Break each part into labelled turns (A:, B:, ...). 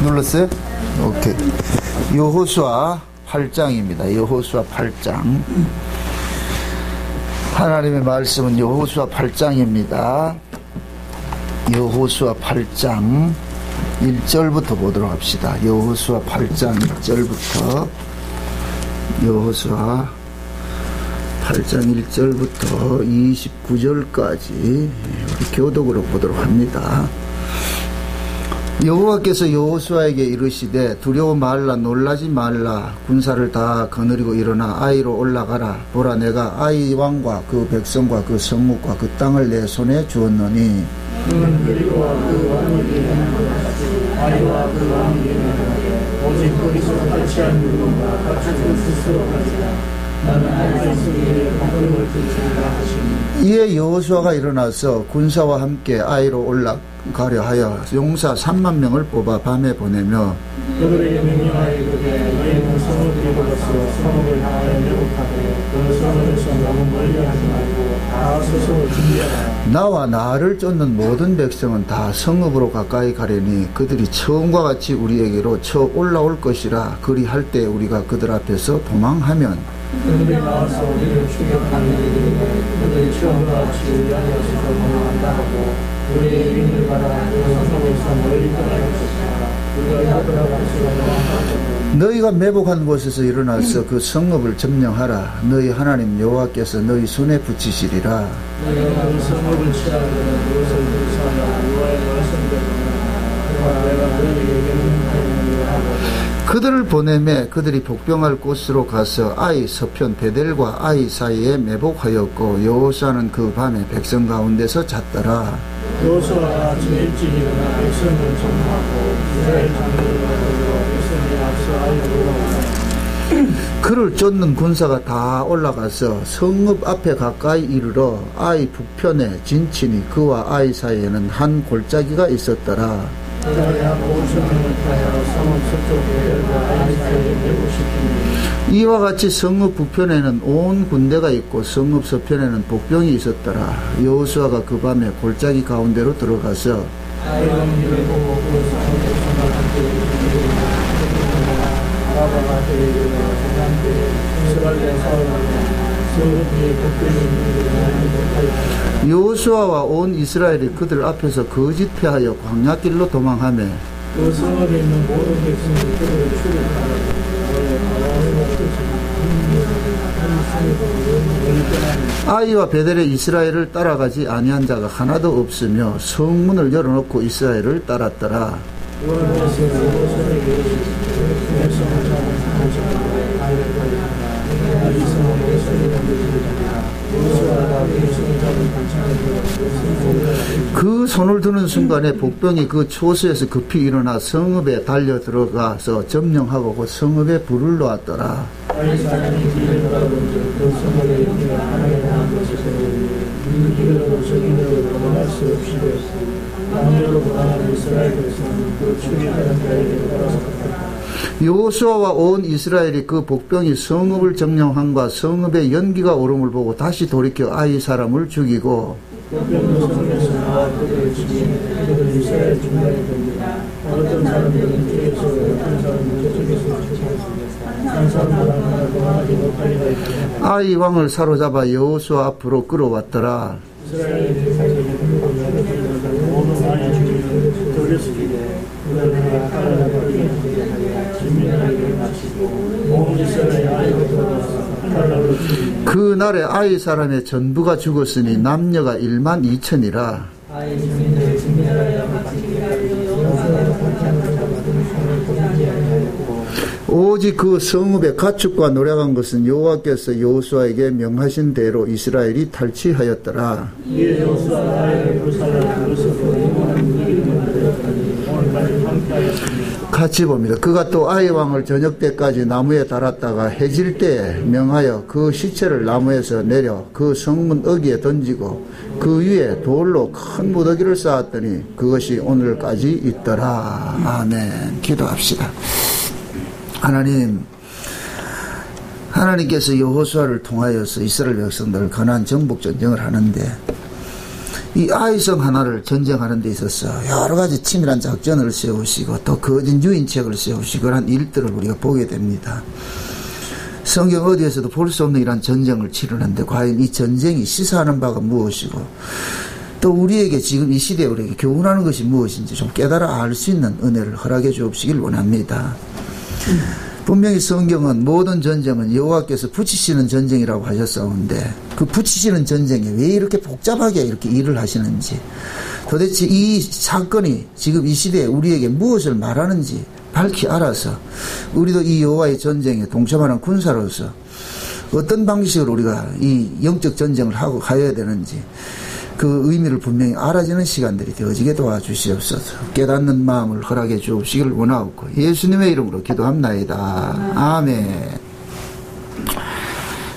A: 눌렀어요? 오케이. 여호수아 8장입니다. 여호수아 8장. 하나님의 말씀은 여호수아 8장입니다. 여호수아 8장 1절부터 보도록 합시다. 여호수아 8장 1절부터 여호수아 8장 1절부터 29절까지 우리 교독으로 보도록 합니다. 여호와께서 여호수아에게 이르시되 두려워 말라 놀라지 말라 군사를 다 거느리고 일어나 아이로 올라가라. 보라 내가 아이 왕과 그 백성과 그 성읍과 그 땅을 내 손에 주었노니
B: 그는 그리고와 그 왕에게 행한 것 같이 아이와 그 왕에게 행한 것 오직 거기서 같이한 물건과 같은 스스로 가지라. 나는 알 백성에게 공격을 들으리라 하시니
A: 이에 여호수아가 일어나서 군사와 함께 아이로 올라가려 하여 용사 3만 명을 뽑아 밤에 보내며
B: 그들에게 명령하여그되 너희는 성을 데리고 가서 성을 향하여 매복하되 그 성에서 너무 멀리 하지 말고 다 스스로 준비하라.
A: 나와 나를 쫓는 모든 백성은 다 성읍으로 가까이 가려니 그들이 처음과 같이 우리에게로 쳐 올라올 것이라. 그리할 때 우리가 그들 앞에서 도망하면
B: 그들이 나와서 우리를 추격하는 일들이되 그들이 처음과 같이 우리 앞에서 도망한다 하고 우리의 이름을 받아 그 성읍에서 멀리 떠날 것이라. 우리가 그들 앞에서 도망하고
A: 너희가 매복한 곳에서 일어나서 그 성읍을 점령하라. 너희 하나님 여호와께서 너희 손에 붙이시리라.
B: 너희가 그 성읍을 취하려면 그것을 불사하라. 여호와의 말씀대로 내가 너희에게 명령하였느니라 하고
A: 그들을 보내매 그들이 복병할 곳으로 가서 아이 서편 베델과 아이 사이에 매복하였고 여호수아는 그 밤에 백성 가운데서 잤더라.
B: 여호수아가 아침 일찍 일어나 백성을 정하고 이스라엘 장로들과 더불어 백성이 앞서 아이로 올라오니
A: 그를 쫓는 군사가 다 올라가서 성읍 앞에 가까이 이르러 아이 북편에 진치니 그와 아이 사이에는 한 골짜기가 있었더라.
B: 그들이 한 5,000명을 타여 성읍 서쪽 베델과 아이 사이에 매복시키니
A: 이와 같이 성읍 북편에는 온 군대가 있고 성읍 서편에는 복병이 있었더라. 여호수아가 그 밤에 골짜기 가운데로 들어가서
B: 아이 왕비를 보고 그 성읍 백성과 함께 아라바가 되이르며 세상때 이스라엘의 사울하며 성읍 위에 복병이 있는
A: 여호수아와 온 이스라엘이 그들 앞에서 거짓패하여 광야길로 도망하며
B: 그 성읍에 있는 모든 백성이 그들을 추격하여
A: 아이와 베델의 이스라엘을 따라가지 아니한 자가 하나도 없으며 성문을 열어놓고 이스라엘을 따랐더라. 그 손을 드는 순간에 복병이 그 초소에서 급히 일어나 성읍에 달려 들어가서 점령하고 그 성읍에 불을 놓았더라. 여호수아와 온 이스라엘이 그 복병이 성읍을 점령함과 성읍의 연기가 오름을 보고 다시 돌이켜 아이 사람을 죽이고
B: 복병도 성에서 나와 그들을 치니 그들은 이스라엘 중간에 던지나 어떤 사람들은 뒤에서 어떤 사람은 저쪽에서 치고 한 사람도 하나 도망하지 못하리라 했더니
A: 아이 왕을 사로잡아 여호수아 앞으로 끌어왔더라.
B: 이스라엘의 사이에 모든 왕의 주민을 돌려쓰기에 그들을 칼날로 뛰게 진민에게 마치고 온 이스라엘 아이로 돌아와서 칼날로 죽이니
A: 그 날에 아이 사람의 전부가 죽었으니 남녀가 1만 2천이라.
B: 아이 주민들의 진민하여 마치기까지 여호수아가 산창을 잡아 손을 보이지 아니하였고
A: 오직 그 성읍의 가축과 노략한 것은 여호와께서 여호수아에게 명하신 대로 이스라엘이 탈취하였더라.
B: 이에 여호수아가 아이를 불살라 그것으로 영원한 이름을 드렸더니 오늘까지 함께하였습니다.
A: 같이 봅니다. 그가 또 아이 왕을 저녁 때까지 나무에 달았다가 해질 때에 명하여 그 시체를 나무에서 내려 그 성문 어귀에 던지고 그 위에 돌로 큰 무더기를 쌓았더니 그것이 오늘까지 있더라. 아멘. 기도합시다. 하나님께서 여호수아를 통하여서 이스라엘 백성들을 가나안 정복 전쟁을 하는데 이 아이성 하나를 전쟁하는 데 있어서 여러 가지 치밀한 작전을 세우시고 또 거짓 유인책을 세우시고 그런 일들을 우리가 보게 됩니다. 성경 어디에서도 볼 수 없는 이러한 전쟁을 치르는데 과연 이 전쟁이 시사하는 바가 무엇이고 또 우리에게 지금 이 시대에 우리에게 교훈하는 것이 무엇인지 좀 깨달아 알 수 있는 은혜를 허락해 주옵시길 원합니다. 분명히 성경은 모든 전쟁은 여호와께서 붙이시는 전쟁이라고 하셨사온데 그 붙이시는 전쟁에 왜 이렇게 복잡하게 이렇게 일을 하시는지 도대체 이 사건이 지금 이 시대에 우리에게 무엇을 말하는지 밝히 알아서 우리도 이 여호와의 전쟁에 동참하는 군사로서 어떤 방식으로 우리가 이 영적 전쟁을 하고 가야 되는지 그 의미를 분명히 알아지는 시간들이 되어지게 도와주시옵소서. 깨닫는 마음을 허락해 주옵시길 원하옵고 예수님의 이름으로 기도합나이다. 아멘.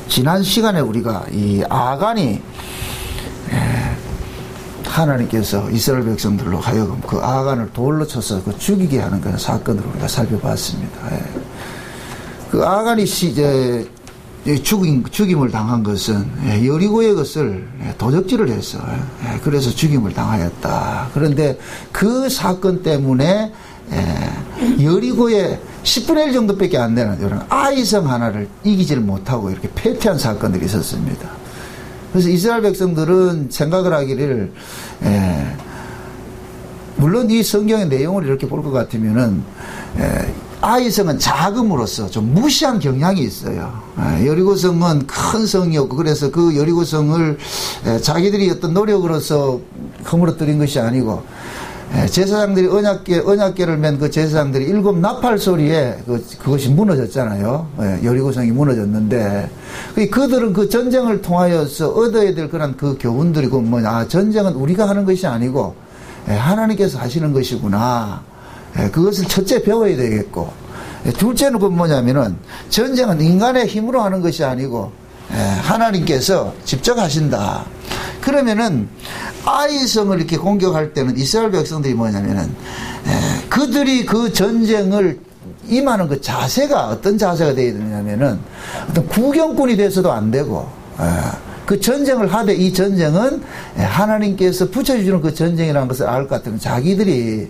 A: 지난 시간에 우리가 이 아간이 하나님께서 이스라엘 백성들로 하여금 그 아간을 돌로 쳐서 그 죽이게 하는 그런 사건을 우리가 살펴봤습니다. 그 아간이 죽임을 당한 것은 여리고의 것을 도적질을 해서 그래서 죽임을 당하였다. 그런데 그 사건 때문에 여리고의 10분의 1 정도밖에 안 되는 이런 아이성 하나를 이기지를 못하고 이렇게 패퇴한 사건들이 있었습니다. 그래서 이스라엘 백성들은 생각을 하기를 물론 이 성경의 내용을 이렇게 볼 것 같으면은 아이성은 자금으로서 좀 무시한 경향이 있어요. 여리고성은 큰 성이었고 그래서 그 여리고성을 자기들이 어떤 노력으로서 허물어뜨린 것이 아니고 제사장들이 언약궤를 맨 그 제사장들이 7 나팔 소리에 그것이 무너졌잖아요. 여리고성이 무너졌는데 그들은 그 전쟁을 통하여서 얻어야 될 그런 그 교훈들이고 전쟁은 우리가 하는 것이 아니고 하나님께서 하시는 것이구나. 그것을 첫째 배워야 되겠고 둘째는 그 뭐냐면은 전쟁은 인간의 힘으로 하는 것이 아니고 하나님께서 직접 하신다. 그러면은 아이성을 이렇게 공격할 때는 이스라엘 백성들이 뭐냐면은 그들이 그 전쟁을 임하는 그 자세가 어떤 자세가 되어야 되냐면은 어떤 구경꾼이 돼서도 안 되고 그 전쟁을 하되 이 전쟁은 하나님께서 붙여주시는 그 전쟁이라는 것을 알 것 같으면 자기들이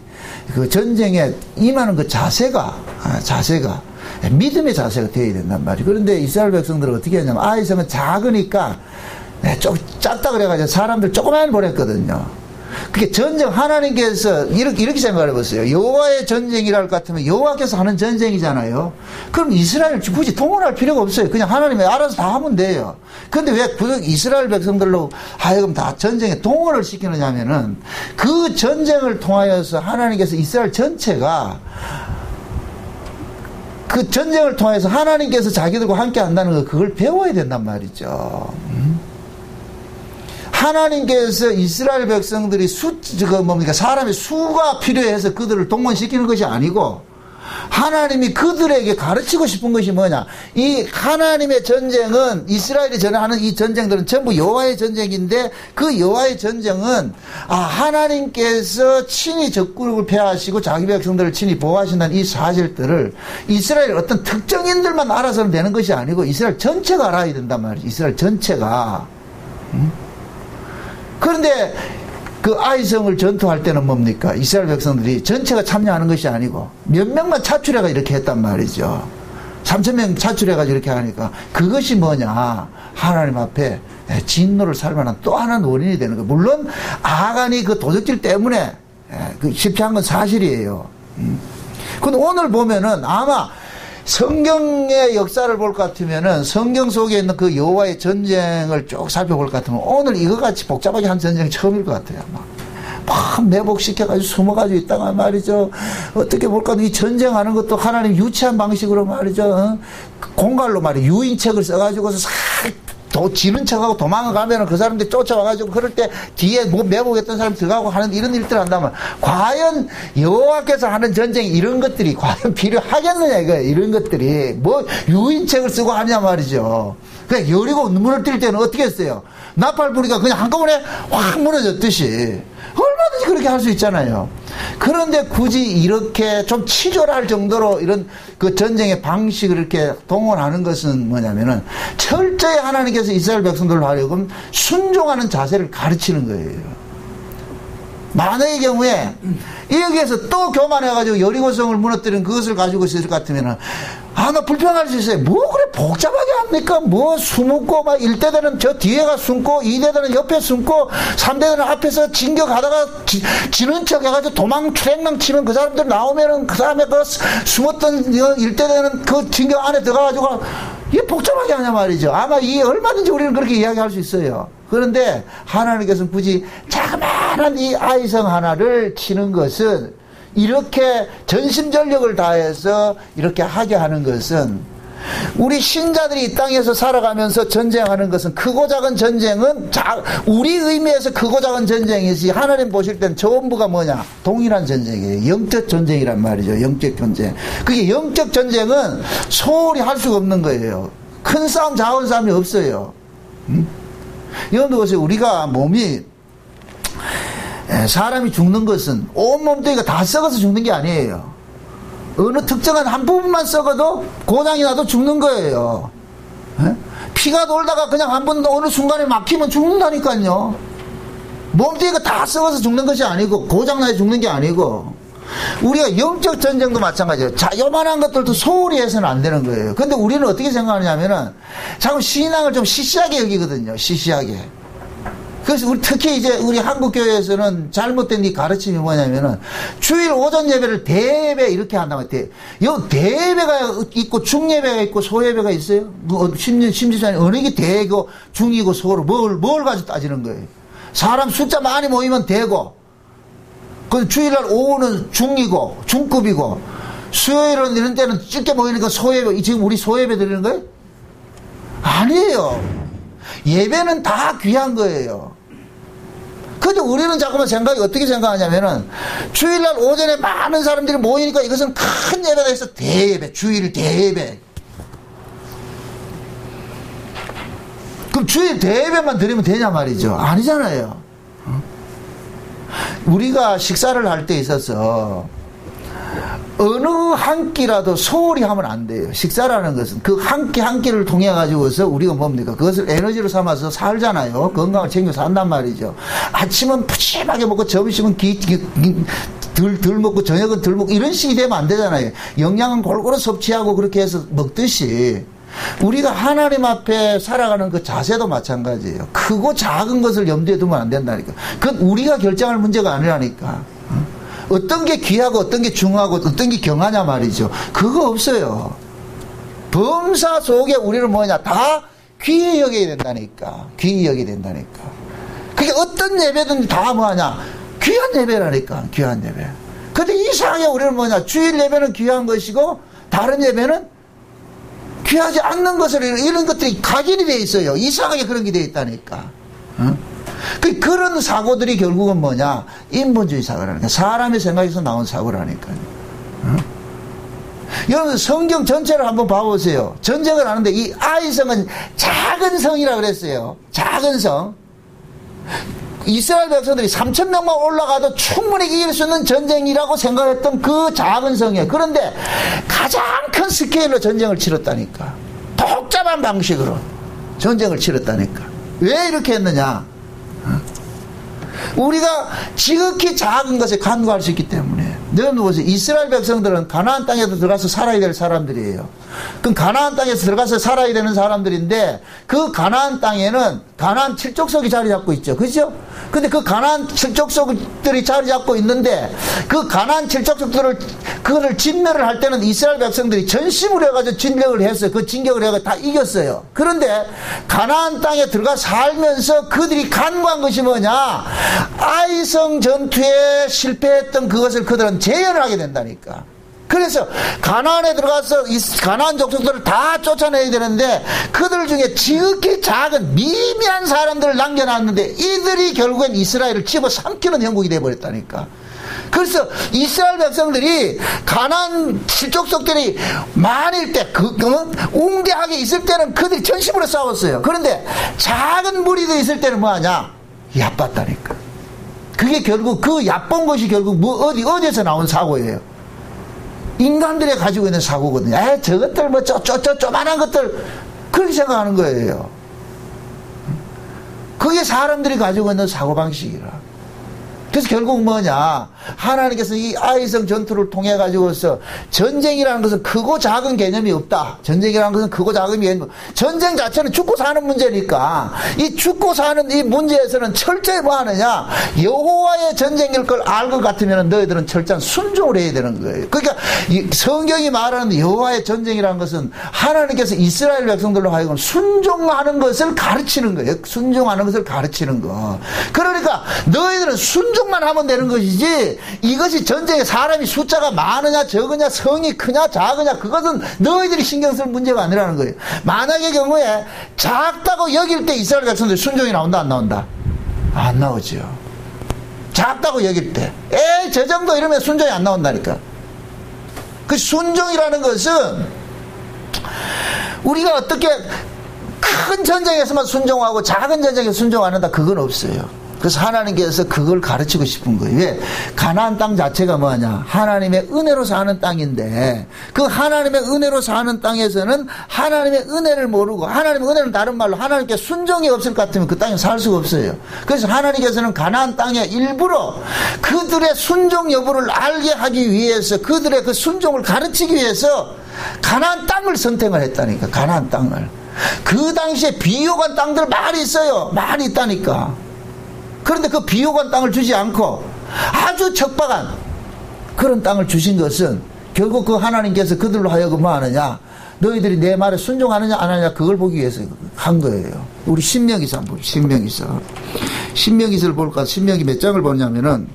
A: 그 전쟁에 임하는 그 자세가 믿음의 자세가 되어야 된단 말이에요. 그런데 이스라엘 백성들은 어떻게 하냐면 아이성은 작으니까 좀 작다 그래가지고 사람들 조그만 보냈거든요. 그게 전쟁 하나님께서 이렇게 생각을 해봤어요. 여호와의 전쟁이라 할 것 같으면 여호와께서 하는 전쟁이잖아요. 그럼 이스라엘 굳이 동원할 필요가 없어요. 그냥 하나님이 알아서 다 하면 돼요. 그런데 왜 이스라엘 백성들로 하여금 다 전쟁에 동원을 시키느냐면은 그 전쟁을 통하여서 하나님께서 이스라엘 전체가 그 전쟁을 통해서 하나님께서 자기들과 함께 한다는 거 그걸 배워야 된단 말이죠. 하나님께서 이스라엘 백성들이 사람의 수가 필요해서 그들을 동원시키는 것이 아니고 하나님이 그들에게 가르치고 싶은 것이 뭐냐. 이 하나님의 전쟁은 이스라엘이 전하는 이 전쟁들은 전부 여호와의 전쟁인데 그 여호와의 전쟁은 하나님께서 친히 적군을 패하시고 자기 백성들을 친히 보호하신다는 이 사실들을 이스라엘 어떤 특정인들만 알아서는 되는 것이 아니고 이스라엘 전체가 알아야 된단 말이죠. 이스라엘 전체가. 그런데 그 아이성을 전투할 때는 뭡니까? 이스라엘 백성들이 전체가 참여하는 것이 아니고 몇 명만 차출해가 이렇게 했단 말이죠. 3,000명 차출해가지고 이렇게 하니까 그것이 뭐냐? 하나님 앞에 진노를 살 만한 또 하나의 원인이 되는 거예요. 물론 아간이 그 도적질 때문에 실패한 건 사실이에요. 근데 오늘 보면은 아마 성경의 역사를 볼 것 같으면은 성경 속에 있는 그 여호와의 전쟁을 쭉 살펴볼 것 같으면 오늘 이거같이 복잡하게 한 전쟁이 처음일 것 같아요. 막 매복시켜가지고 숨어가지고 있다가 말이죠. 어떻게 볼까 이 전쟁하는 것도 하나님 유치한 방식으로 말이죠. 공갈로 유인책을 써가지고서 싹 지는 척하고 도망가면은 그 사람들이 쫓아와가지고 그럴 때 뒤에 매복했던 사람이 들어가고 하는 이런 일들을 한다면 과연 여호와께서 하는 전쟁 이런 것들이 과연 필요하겠느냐 이거예요. 이런 것들이 유인책을 쓰고 하냐 말이죠. 그냥 여리고 눈물을 뛸 때는 어떻게 했어요? 나팔 부리가 그냥 한꺼번에 확 무너졌듯이 얼마든지 그렇게 할 수 있잖아요. 그런데 굳이 이렇게 좀 치졸할 정도로 이런 그 전쟁의 방식을 이렇게 동원하는 것은 뭐냐면은 철저히 하나님께서 이스라엘 백성들로 하여금 순종하는 자세를 가르치는 거예요. 만약의 경우에 여기에서 또 교만해가지고 여리고성을 무너뜨린 그것을 가지고 있을 것 같으면은 나 불평할 수 있어요. 뭐 그래 복잡하게 합니까? 뭐 숨고 막 1대대는 저 뒤에가 숨고 2대대는 옆에 숨고 3대대는 앞에서 진격하다가 지는 척 해가지고 도망 트랙망 치면 그 사람들 나오면은 그 다음에 그 숨었던 1대대는 그 진격 안에 들어가가지고 이게 복잡하게 하냐 말이죠. 아마 이 얼마든지 우리는 그렇게 이야기할 수 있어요. 그런데 하나님께서는 굳이 자그마한 이 아이성 하나를 치는 것은 이렇게 전심전력을 다해서 이렇게 하게 하는 것은 우리 신자들이 이 땅에서 살아가면서 전쟁하는 것은 크고 작은 전쟁은 우리 의미에서 크고 작은 전쟁이지 하나님 보실 땐 전부가 뭐냐? 동일한 전쟁이에요. 영적 전쟁이란 말이죠. 영적 전쟁. 그게 영적 전쟁은 소홀히 할 수가 없는 거예요. 큰 싸움 작은 싸움이 없어요. 여러분들 보세요. 우리가 몸이 사람이 죽는 것은 온 몸뚱이가 다 썩어서 죽는 게 아니에요. 어느 특정한 한 부분만 썩어도 고장이 나도 죽는 거예요. 피가 돌다가 그냥 한 번 어느 순간에 막히면 죽는다니까요. 몸뚱이가 다 썩어서 죽는 것이 아니고 고장나서 죽는 게 아니고 우리가 영적 전쟁도 마찬가지예요. 자, 요만한 것들도 소홀히 해서는 안 되는 거예요. 근데 우리는 어떻게 생각하냐면은 자꾸 신앙을 좀 시시하게 여기거든요. 시시하게. 그래서 특히 이제 우리 한국교회에서는 잘못된 이 가르침이 뭐냐면은 주일 오전 예배를 대예배 이렇게 한다고 요 대예배가 있고 중예배가 있고 소예배가 있어요. 심지어는 어느 게 대고 중이고 소로 뭘 가지고 따지는 거예요. 사람 숫자 많이 모이면 대고 그 주일날 오후는 중이고 중급이고 수요일은 이런 때는 적게 모이니까 소예배. 지금 우리 소예배 드리는 거예요? 아니에요. 예배는 다 귀한 거예요. 근데 우리는 자꾸만 생각이 어떻게 생각하냐면은 주일날 오전에 많은 사람들이 모이니까 이것은 큰 예배가 있어. 대예배, 주일 대예배. 그럼 주일 대예배만 드리면 되냐 말이죠. 아니잖아요. 우리가 식사를 할 때 있어서 어느 한 끼라도 소홀히 하면 안 돼요. 식사라는 것은 그 한 끼 한 끼를 통해 가지고서 우리가 뭡니까? 그것을 에너지로 삼아서 살잖아요. 건강을 챙겨서 산단 말이죠. 아침은 푸짐하게 먹고 점심은 덜 먹고 저녁은 덜 먹고 이런 식이 되면 안 되잖아요. 영양은 골고루 섭취하고 그렇게 해서 먹듯이 우리가 하나님 앞에 살아가는 그 자세도 마찬가지예요. 크고 작은 것을 염두에 두면 안 된다니까. 그건 우리가 결정할 문제가 아니라니까. 어떤 게 귀하고 어떤 게 중하고 어떤 게 경하냐 말이죠. 그거 없어요. 범사 속에 우리는 뭐냐? 다 귀히 여겨야 된다니까. 귀히 여겨야 된다니까. 그게 어떤 예배든 다 뭐하냐? 귀한 예배라니까. 귀한 예배. 근데 이상하게 우리는 뭐냐? 주일 예배는 귀한 것이고 다른 예배는 귀하지 않는 것을 이런 것들이 각인이 돼 있어요. 이상하게 그런 게 돼 있다니까. 그런 사고들이 결국은 뭐냐? 인본주의 사고라니까. 사람의 생각에서 나온 사고라니까요. 여러분 성경 전체를 한번 봐보세요. 전쟁을 하는데 이 아이성은 작은 성이라 그랬어요. 작은 성. 이스라엘 백성들이 3,000명만 올라가도 충분히 이길 수 있는 전쟁이라고 생각했던 그 작은 성이에요. 그런데 가장 큰 스케일로 전쟁을 치렀다니까. 복잡한 방식으로 전쟁을 치렀다니까. 왜 이렇게 했느냐? 우리가 지극히 작은 것에 간구할 수 있기 때문에. 여러분 보세요. 이스라엘 백성들은 가나안 땅에도 들어가서 살아야 될 사람들이에요. 그럼 가나안 땅에서 들어가서 살아야 되는 사람들인데 그 가나안 땅에는 가나안 칠족속이 자리 잡고 있죠. 그죠? 근데 그 가나안 칠족속들이 자리 잡고 있는데 그 가나안 그거를 진멸을 할 때는 이스라엘 백성들이 전심으로 해가지고 진격을 했어요. 그 진격을 해가지고 다 이겼어요. 그런데 가나안 땅에 들어가 살면서 그들이 간구한 것이 뭐냐? 아이성 전투에 실패했던 그것을 그들은 재현을 하게 된다니까. 그래서 가나안에 들어가서 이 가나안 족속들을 다 쫓아내야 되는데 그들 중에 지극히 작은 미미한 사람들을 남겨놨는데 이들이 결국엔 이스라엘을 집어삼키는 형국이 되어버렸다니까. 그래서 이스라엘 백성들이 가나안 족속들이 많을 때 웅대하게 있을 때는 그들이 전심으로 싸웠어요. 그런데 작은 무리도 있을 때는 뭐하냐? 얕봤다니까. 그게 결국 그 얕본 것이 결국 어디에서 나온 사고예요? 인간들이 가지고 있는 사고거든요. 저것들 조만한 것들 그렇게 생각하는 거예요. 그게 사람들이 가지고 있는 사고방식이라. 그래서 결국 뭐냐, 하나님께서 이 아이성 전투를 통해 가지고서 전쟁이라는 것은 크고 작은 개념이 없다. 전쟁이라는 것은 크고 작은 개념이 없다. 전쟁 자체는 죽고 사는 문제니까 이 죽고 사는 이 문제에서는 철저히 뭐 하느냐, 여호와의 전쟁일 걸 알 것 같으면 너희들은 철저한 순종을 해야 되는 거예요. 그러니까 이 성경이 말하는 여호와의 전쟁이라는 것은 하나님께서 이스라엘 백성들로 하여금 순종하는 것을 가르치는 거예요. 순종하는 것을 가르치는 거. 그러니까 너희들은 순종만 하면 되는 것이지, 이것이 전쟁에 사람이 숫자가 많으냐 적으냐 성이 크냐 작으냐 그것은 너희들이 신경 쓸 문제가 아니라는 거예요. 만약의 경우에 작다고 여길 때 이스라엘 백성들 순종이 나온다 안 나온다? 안 나오죠. 작다고 여길 때 에이 저 정도 이러면 순종이 안 나온다니까. 그 순종이라는 것은 우리가 어떻게 큰 전쟁에서만 순종하고 작은 전쟁에서 순종 안 한다 그건 없어요. 그래서 하나님께서 그걸 가르치고 싶은 거예요. 왜? 가나안 땅 자체가 뭐냐, 하나님의 은혜로 사는 땅인데 그 하나님의 은혜로 사는 땅에서는 하나님의 은혜를 모르고, 하나님의 은혜는 다른 말로 하나님께 순종이 없을 것 같으면 그 땅에 살 수가 없어요. 그래서 하나님께서는 가나안 땅에 일부러 그들의 순종 여부를 알게 하기 위해서, 그들의 그 순종을 가르치기 위해서 가나안 땅을 선택을 했다니까. 가나안 땅을. 그 당시에 비옥한 땅들 많이 있어요. 많이 있다니까. 그런데 그 비옥한 땅을 주지 않고 아주 척박한 그런 땅을 주신 것은 결국 그 하나님께서 그들로 하여금 뭐 하느냐, 너희들이 내 말에 순종하느냐 안 하느냐 그걸 보기 위해서 한 거예요. 우리 신명기서 한번 볼게요. 신명기서를 볼까? 신명기 몇 장을 보냐면은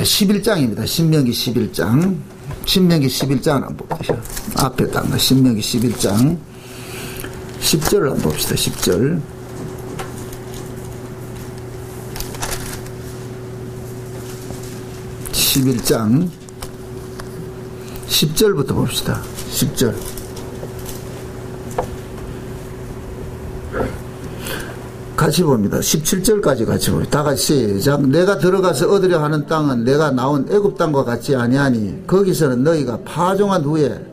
A: 11장입니다. 신명기 11장. 신명기 11장 한번 볼게요. 앞에 딱 신명기 11장 10절을 한번 봅시다. 10절. 11장 10절부터 봅시다. 10절. 같이 봅니다. 17절까지 같이 봅니다. 다 같이 시작. 내가 들어가서 얻으려 하는 땅은 내가 나온 애굽 땅과 같지 아니하니 거기서는 너희가 파종한 후에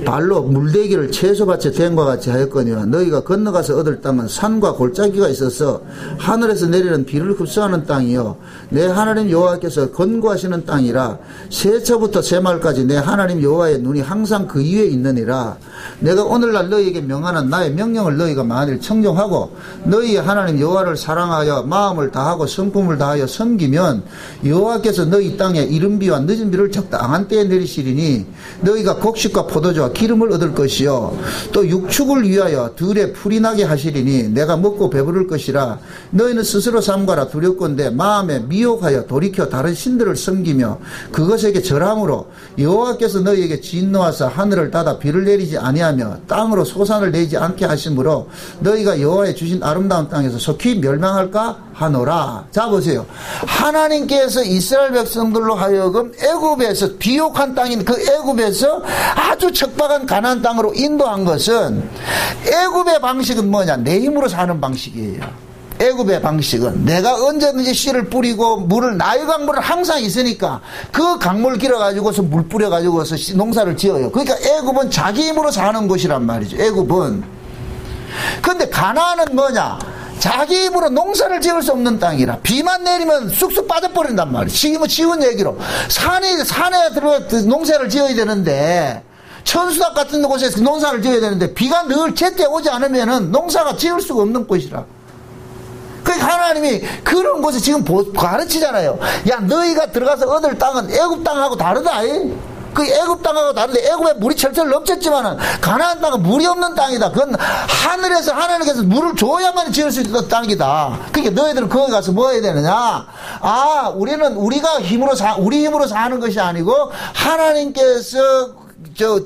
A: 발로 물대기를 채소밭에 댄과 같이 하였거니와 너희가 건너가서 얻을 땅은 산과 골짜기가 있어서 하늘에서 내리는 비를 흡수하는 땅이요 내 하나님 여호와께서 건고하시는 땅이라 세초부터 세말까지 내 하나님 여호와의 눈이 항상 그 위에 있느니라. 내가 오늘날 너희에게 명하는 나의 명령을 너희가 만일 청종하고 너희의 하나님 여호와를 사랑하여 마음을 다하고 성품을 다하여 섬기면 여호와께서 너희 땅에 이른비와 늦은비를 적당한 때에 내리시리니 너희가 곡식과 포도주와 기름을 얻을 것이요 또 육축을 위하여 들에 풀이 나게 하시리니 내가 먹고 배부를 것이라. 너희는 스스로 삼가라. 두렵건대 마음에 미혹하여 돌이켜 다른 신들을 섬기며 그것에게 절함으로 여호와께서 너희에게 진노하사 하늘을 닫아 비를 내리지 아니하며 땅으로 소산을 내지 않게 하심으로 너희가 여호와의 주신 아름다운 땅에서 속히 멸망할까 하노라. 자 보세요. 하나님께서 이스라엘 백성들로 하여금 애굽에서 비옥한 땅인 그 애굽에서 아주 척박한 가나안 땅으로 인도한 것은 애굽의 방식은 뭐냐? 내 힘으로 사는 방식이에요. 애굽의 방식은 내가 언제든지 씨를 뿌리고 물을, 나의 강물은 항상 있으니까 그 강물 길어가지고서 물 뿌려가지고서 농사를 지어요. 그러니까 애굽은 자기 힘으로 사는 곳이란 말이죠. 애굽은. 근데 가나안은 뭐냐? 자기 힘으로 농사를 지을 수 없는 땅이라 비만 내리면 쑥쑥 빠져버린단 말이에요. 지금은 쉬운 얘기로 산에 들어 농사를 지어야 되는데, 천수답 같은 곳에서 농사를 지어야 되는데 비가 늘 제때 오지 않으면은 농사가 지을 수가 없는 곳이라. 그러니까 하나님이 그런 곳에 지금 가르치잖아요. 야, 너희가 들어가서 얻을 땅은 애굽 땅하고 다르다. 그 애굽 땅하고 다른데 애굽에 물이 철철 넘쳤지만은 가나안 땅은 물이 없는 땅이다. 그건 하늘에서 하나님께서 물을 줘야만 지을 수 있는 땅이다. 그러니까 너희들은 거기 가서 뭐 해야 되느냐? 아, 우리는 우리가 우리 힘으로 사는 것이 아니고 하나님께서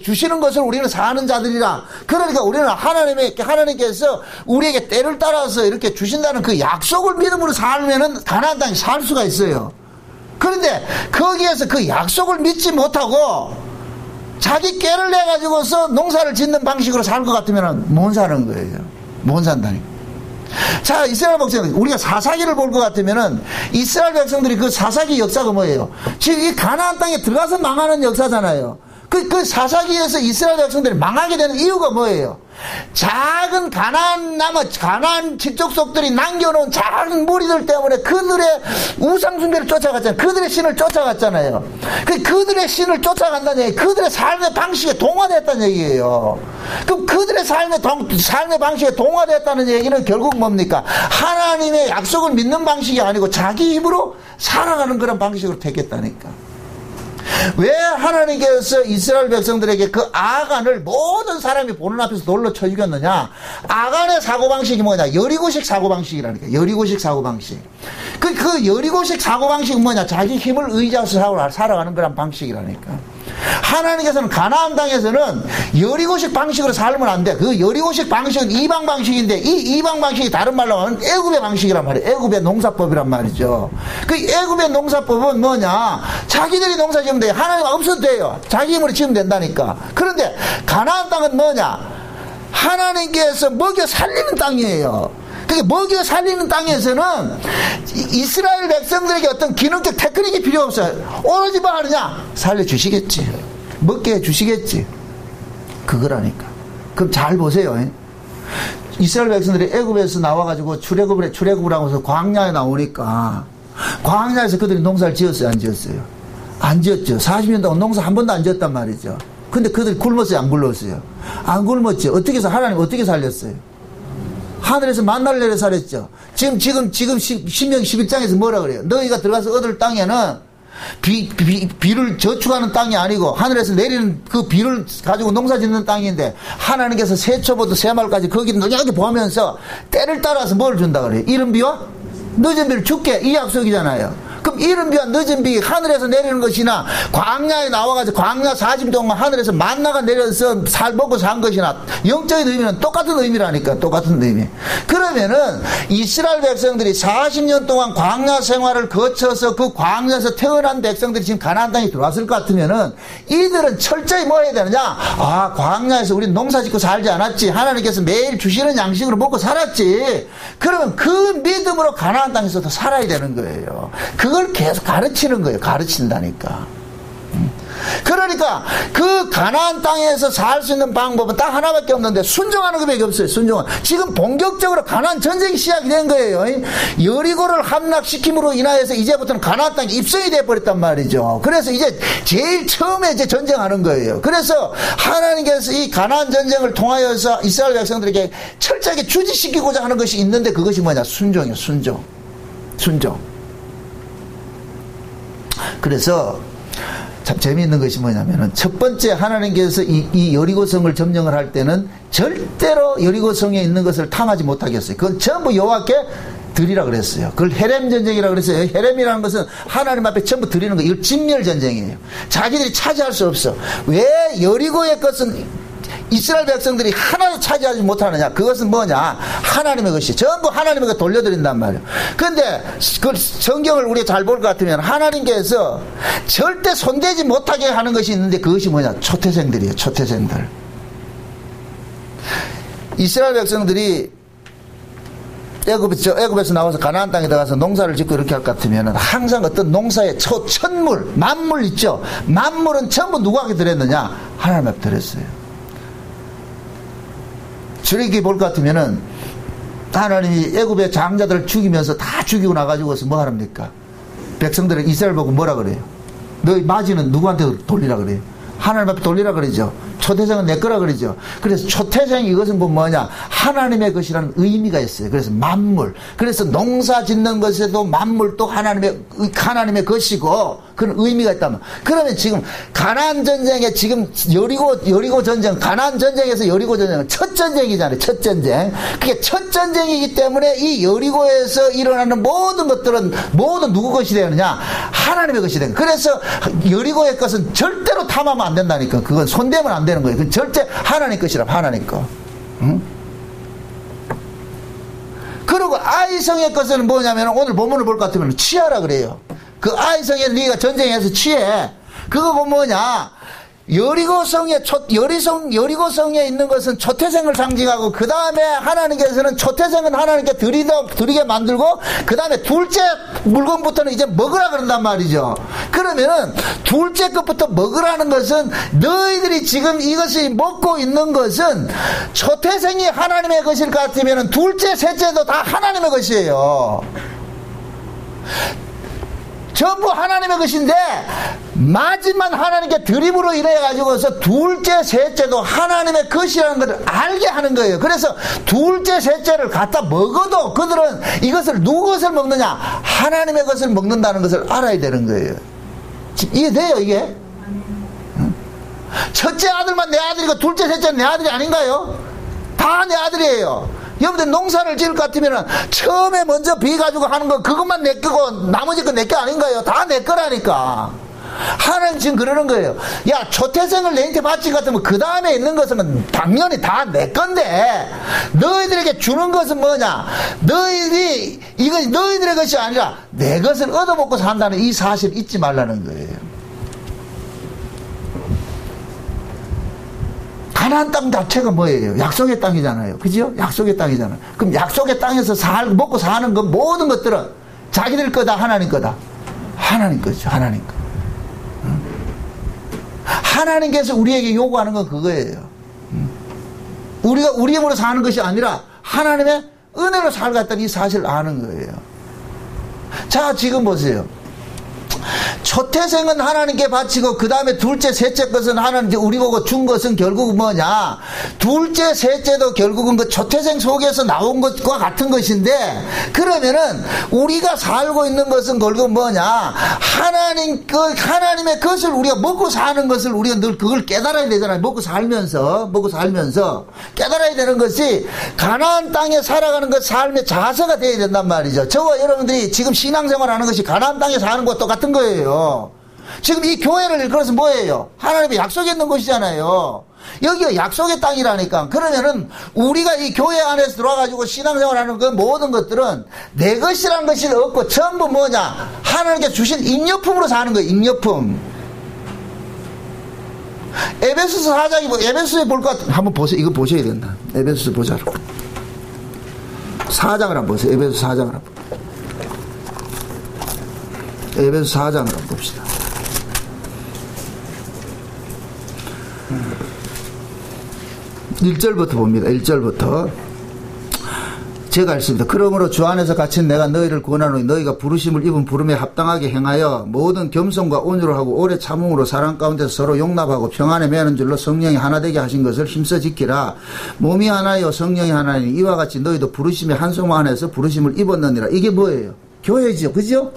A: 주시는 것을 우리는 사는 자들이라. 그러니까 우리는 하나님께서 우리에게 때를 따라서 이렇게 주신다는 그 약속을 믿음으로 살면은 가나안 땅에 살 수가 있어요. 그런데 거기에서 그 약속을 믿지 못하고 자기 꾀를 내가지고서 농사를 짓는 방식으로 살 것 같으면 못 사는 거예요. 못 산다니까. 자, 이스라엘 백성, 우리가 사사기를 볼 것 같으면은 이스라엘 백성들이 그 사사기 역사가 뭐예요? 지금 이 가나안 땅에 들어가서 망하는 역사잖아요. 그 사사기에서 이스라엘 백성들이 망하게 되는 이유가 뭐예요? 작은 가나안 직족속들이 남겨놓은 작은 무리들 때문에 그들의 우상숭배를 쫓아갔잖아요. 그들의 신을 쫓아갔잖아요. 그들의 신을 쫓아간다는 얘기, 그들의 삶의 방식에 동화됐다는 얘기예요. 그럼 그들의 삶의 방식에 동화됐다는 얘기는 결국 뭡니까? 하나님의 약속을 믿는 방식이 아니고 자기 힘으로 살아가는 그런 방식으로 택했다니까. 왜 하나님께서 이스라엘 백성들에게 그 아간을 모든 사람이 보는 앞에서 돌로 쳐 죽였느냐? 아간의 사고방식이 뭐냐? 여리고식 사고방식이라니까. 여리고식 사고방식. 그 여리고식 사고방식은 뭐냐? 자기 힘을 의지해서 살아가는 그런 방식이라니까. 하나님께서는 가나안 땅에서는 여리고식 방식으로 살면 안 돼. 그 여리고식 방식은 이방 방식인데, 이 이방 방식이 다른 말로 하면 애굽의 방식이란 말이에요. 애굽의 농사법이란 말이죠. 그 애굽의 농사법은 뭐냐? 자기들이 농사 지으면 돼요. 하나님 없어도 돼요. 자기 힘으로 지으면 된다니까. 그런데 가나안 땅은 뭐냐? 하나님께서 먹여 살리는 땅이에요. 그게 먹여 살리는 땅에서는 이스라엘 백성들에게 어떤 기능적 테크닉이 필요 없어요. 오로지 뭐 하느냐? 살려주시겠지. 먹게 해주시겠지. 그거라니까. 그럼 잘 보세요. 이스라엘 백성들이 애굽에서 나와가지고 출애굽을 하고서 광야에 나오니까 광야에서 그들이 농사를 지었어요? 안 지었어요? 안 지었죠. 40년 동안 농사 한 번도 안 지었단 말이죠. 근데 그들이 굶었어요? 안 굶었어요? 안 굶었죠. 어떻게 해서 하나님 어떻게 살렸어요? 하늘에서 만나를 내려 살렸죠. 지금 신명기 11장에서 뭐라 그래요? 너희가 들어가서 얻을 땅에는 비를 저축하는 땅이 아니고 하늘에서 내리는 그 비를 가지고 농사 짓는 땅인데 하나님께서 새초부터 새말까지 거기를 능하게 보하면서 때를 따라서 뭘 준다 그래요? 이른 비와 늦은 비를 줄게, 이 약속이잖아요. 그럼 이른 비와 늦은 비 하늘에서 내리는 것이나 광야에 나와가지고 광야 40년 동안 하늘에서 만나가 내려서 먹고 산 것이나 영적인 의미는 똑같은 의미라니까. 똑같은 의미. 그러면은 이스라엘 백성들이 40년 동안 광야 생활을 거쳐서 그 광야에서 태어난 백성들이 지금 가나안 땅에 들어왔을 것 같으면은 이들은 철저히 뭐 해야 되느냐? 아, 광야에서 우리 농사 짓고 살지 않았지. 하나님께서 매일 주시는 양식으로 먹고 살았지. 그러면 그 믿음으로 가나안 땅에서도 살아야 되는 거예요. 그걸 계속 가르치는 거예요. 가르친다니까. 그러니까 그 가나안 땅에서 살 수 있는 방법은 딱 하나밖에 없는데 순종하는 것밖에 없어요. 순종은. 지금 본격적으로 가나안 전쟁이 시작이 된 거예요. 여리고를 함락시킴으로 인하여서 이제부터는 가나안 땅에 입성이 돼버렸단 말이죠. 그래서 이제 제일 처음에 이제 전쟁하는 거예요. 그래서 하나님께서 이 가나안 전쟁을 통하여서 이스라엘 백성들에게 철저하게 주지시키고자 하는 것이 있는데 그것이 뭐냐? 순종이에요. 순종. 그래서 참 재미있는 것이 뭐냐면은 첫 번째 하나님께서 이 여리고성을 점령을 할 때는 절대로 여리고성에 있는 것을 탐하지 못하게 했어요. 그건 전부 여호와께 드리라 그랬어요. 그걸 헤렘 전쟁이라 그랬어요. 헤렘이라는 것은 하나님 앞에 전부 드리는 거. 이거 진멸 전쟁이에요. 자기들이 차지할 수 없어. 왜 여리고의 것은 이스라엘 백성들이 하나도 차지하지 못하느냐? 그것은 뭐냐? 하나님의 것이 전부 하나님의 것 돌려드린단 말이에요. 그런데 그 성경을 우리가 잘 볼 것 같으면 하나님께서 절대 손대지 못하게 하는 것이 있는데 그것이 뭐냐? 초태생들이에요. 초태생들. 이스라엘 백성들이 애굽에서 나와서 가나안 땅에 들어가서 농사를 짓고 이렇게 할 것 같으면 항상 어떤 농사의 천물, 만물 있죠? 만물은 전부 누구에게 드렸느냐? 하나님 앞에 드렸어요. 저렇게 볼 것 같으면은 하나님이 애굽의 장자들을 죽이면서 다 죽이고 나가지고서 뭐 하랍니까? 백성들은 이스라엘 보고 뭐라 그래요? 너희 마지는 누구한테 돌리라 그래요? 하나님 앞에 돌리라 그러죠. 초태생은 내 거라 그러죠. 그래서 초태생 이것은 뭐냐? 하나님의 것이라는 의미가 있어요. 그래서 만물. 그래서 농사 짓는 것에도 만물도 하나님의 것이고 그런 의미가 있다면. 그러면 지금 가나안 전쟁에 지금 여리고 전쟁, 가나안 전쟁에서 여리고 전쟁은 첫 전쟁이잖아요. 첫 전쟁. 그게 첫 전쟁이기 때문에 이 여리고에서 일어나는 모든 것들은 모두 누구 것이 되느냐? 하나님의 것이 되는. 그래서 여리고의 것은 절대로 탐하면 안 된다니까. 그건 손대면 안 되는 거예요. 그건 절대 하나님 것이라. 하나님 거. 응? 그리고 아이성의 것은 뭐냐면 오늘 본문을 볼 것 같으면 취하라 그래요. 그 아이성에 네가 전쟁에서 취해. 그거 뭐냐? 여리고성에 있는 것은 초태생을 상징하고, 그 다음에 하나님께서는 초태생은 하나님께 드리게 만들고, 그 다음에 둘째 물건부터는 이제 먹으라 그런단 말이죠. 그러면은 둘째 것부터 먹으라는 것은, 너희들이 지금 이것이 먹고 있는 것은 초태생이 하나님의 것일 것 같으면은 둘째 셋째도 다 하나님의 것이에요. 전부 하나님의 것인데, 마지막 하나님께 드림으로 인해 가지고서 둘째 셋째도 하나님의 것이라는 것을 알게 하는 거예요. 그래서 둘째 셋째를 갖다 먹어도 그들은 이것을 누구 것을 먹느냐, 하나님의 것을 먹는다는 것을 알아야 되는 거예요. 이해돼요 이게? 첫째 아들만 내 아들이고 둘째 셋째는 내 아들이 아닌가요? 다 내 아들이에요. 여러분들 농사를 지을 것 같으면 처음에 먼저 비 가지고 하는 거 그것만 내 거고 나머지 거 내 거 아닌가요? 다 내 거라니까. 하나님 지금 그러는 거예요. 야, 초태생을 내한테 바친 것 같으면 그 다음에 있는 것은 당연히 다 내 건데, 너희들에게 주는 것은 뭐냐, 이건 너희들의 것이 아니라 내 것을 얻어먹고 산다는 이 사실을 잊지 말라는 거예요. 가나안 땅 자체가 뭐예요? 약속의 땅이잖아요. 그죠? 약속의 땅이잖아요. 그럼 약속의 땅에서 먹고 사는 그 모든 것들은 자기들 거다, 하나님 거다? 하나님 거죠. 하나님 거. 하나님께서 우리에게 요구하는 건 그거예요. 우리가 우리 힘으로 사는 것이 아니라 하나님의 은혜로 살겠다는 이 사실을 아는 거예요. 자, 지금 보세요. 초태생은 하나님께 바치고, 그 다음에 둘째 셋째 것은 하나님께 우리 보고 준 것은 결국은 뭐냐, 둘째 셋째도 결국은 그 초태생 속에서 나온 것과 같은 것인데, 그러면은 우리가 살고 있는 것은 결국은 뭐냐, 하나님의 것을 우리가 먹고 사는 것을 우리가 늘 그걸 깨달아야 되잖아요. 먹고 살면서 깨달아야 되는 것이 가나안 땅에 살아가는 것, 삶의 자세가 되어야 된단 말이죠. 저와 여러분들이 지금 신앙생활 하는 것이 가나안 땅에 사는 것과 똑같은 거예요. 지금 이 교회를 일컬어서 뭐예요? 하나님의 약속이 있는 곳이잖아요. 여기가 약속의 땅이라니까. 그러면은 우리가 이 교회 안에서 들어와가지고 신앙생활 하는 그 모든 것들은 내 것이라는 것이 없고 전부 뭐냐, 하나님께 주신 잉여품으로 사는 거예요. 잉여품. 에베소서 4장이 뭐, 에베소서에 볼 것 같은, 한번 보세요. 이거 보셔야 된다. 에베소서 보자로. 4장을 한번 보세요. 에베소서 4장을 한번. 에베소 4장을 한번 봅시다. 일 1절부터 봅니다. 1절부터. 제가 읽습니다. 그러므로 주 안에서 갇힌 내가 너희를 권하노니 너희가 부르심을 입은 부름에 합당하게 행하여 모든 겸손과 온유를 하고 오래 참음으로 사랑 가운데서 서로 용납하고 평안에 매는 줄로 성령이 하나 되게 하신 것을 힘써 지키라. 몸이 하나요 성령이 하나니 이와 같이 너희도 부르심의 한 소망 안에서 부르심을 입었느니라. 이게 뭐예요? 교회죠. 그죠?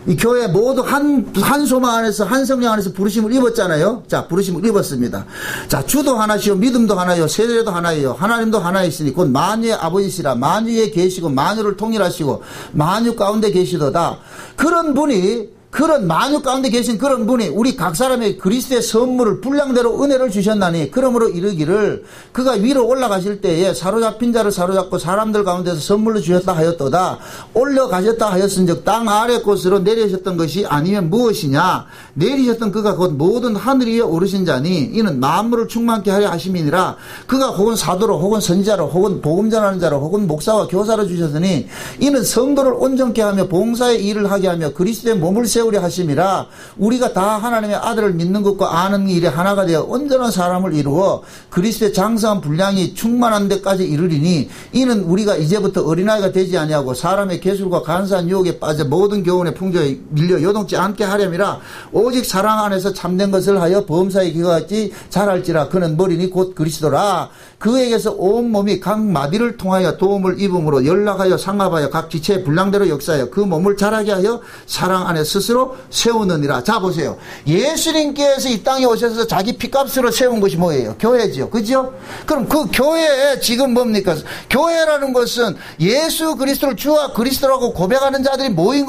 A: 이 교회 모두 한 소망 안에서, 한 성령 안에서 부르심을 입었잖아요. 자, 부르심을 입었습니다. 자, 주도 하나시요, 믿음도 하나요, 세례도 하나예요, 하나님도 하나이시니 곧 만유의 아버지시라. 만유에 계시고 만유를 통일하시고 만유 가운데 계시도다. 그런 만유 가운데 계신 그런 분이 우리 각 사람의 그리스도의 선물을 분량대로 은혜를 주셨나니, 그러므로 이르기를 그가 위로 올라가실 때에 사로잡힌 자를 사로잡고 사람들 가운데서 선물로 주셨다 하였도다. 올라가셨다 하였은즉 땅 아래 곳으로 내리셨던 것이 아니면 무엇이냐. 내리셨던 그가 곧 모든 하늘 위에 오르신 자니 이는 만물을 충만케 하려 하심이니라. 그가 혹은 사도로 혹은 선지자로 혹은 복음 전하는 자로 혹은 목사와 교사로 주셨으니 이는 성도를 온전케 하며 봉사의 일을 하게 하며 그리스도의 몸을 세우려 하심이라. 우리가 다 하나님의 아들을 믿는 것과 아는 일에 하나가 되어 온전한 사람을 이루어 그리스도의 장성한 분량이 충만한 데까지 이르리니 이는 우리가 이제부터 어린아이가 되지 아니하고 사람의 계술과 간사한 유혹에 빠져 모든 교훈의 풍조에 밀려 요동치 않게 하렴이라. 오직 사랑 안에서 참된 것을 하여 범사에 기가같이 자랄지라. 그는 머리니 곧 그리스도라. 그에게서 온 몸이 각 마디를 통하여 도움을 입음으로 연락하여 상합하여 각 지체의 분량대로 역사하여 그 몸을 자라게 하여 사랑 안에 스스로 세우느니라. 자, 보세요. 예수님께서 이 땅에 오셔서 자기 피값으로 세운 것이 뭐예요? 교회죠. 그죠? 그럼 그 교회에 지금 뭡니까? 교회라는 것은 예수 그리스도를 주와 그리스도라고 고백하는 자들이 모인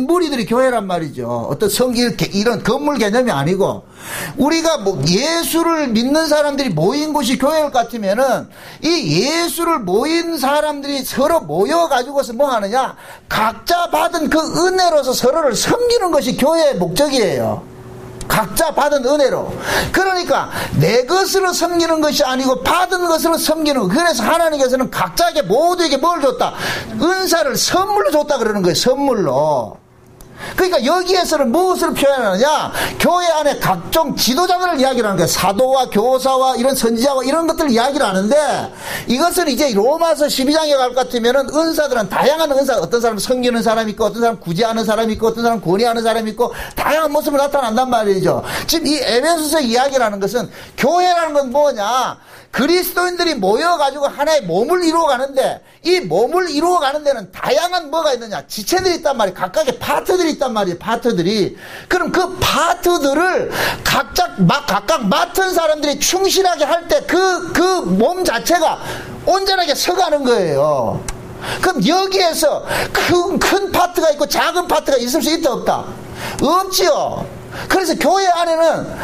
A: 무리들이 교회란 말이죠. 어떤 이런 건물 개념이 아니고, 우리가 예수를 믿는 사람들이 모인 곳이 교회일 것 같으면은 이 예수를 모인 사람들이 서로 모여가지고서 뭐 하느냐? 각자 받은 그 은혜로서 서로를 섬기는 것이 교회의 목적이에요. 각자 받은 은혜로. 그러니까 내 것으로 섬기는 것이 아니고 받은 것으로 섬기는 것. 그래서 하나님께서는 각자에게 모두에게 뭘 줬다? 은사를 선물로 줬다 그러는 거예요. 선물로. 그러니까 여기에서는 무엇을 표현하느냐? 교회 안에 각종 지도자들을 이야기를 하는 거예요. 사도와 교사와 이런 선지자와 이런 것들을 이야기를 하는데, 이것은 이제 로마서 12장에 갈 것 같으면은 은사들은 다양한 은사, 어떤 사람은 섬기는 사람이 있고, 어떤 사람은 구제하는 사람이 있고, 어떤 사람은 권위하는 사람이 있고, 다양한 모습을 나타난단 말이죠. 지금 이 에베소서 이야기를 하는 것은, 교회라는 건 뭐냐? 그리스도인들이 모여가지고 하나의 몸을 이루어가는데, 이 몸을 이루어가는 데는 다양한 뭐가 있느냐? 지체들이 있단 말이에요. 각각의 파트들이 있단 말이에요. 파트들이. 그럼 그 파트들을 각각 맡은 사람들이 충실하게 할 때 그 몸 자체가 온전하게 서가는 거예요. 그럼 여기에서 큰 파트가 있고 작은 파트가 있을 수 있다 없다? 없지요. 그래서 교회 안에는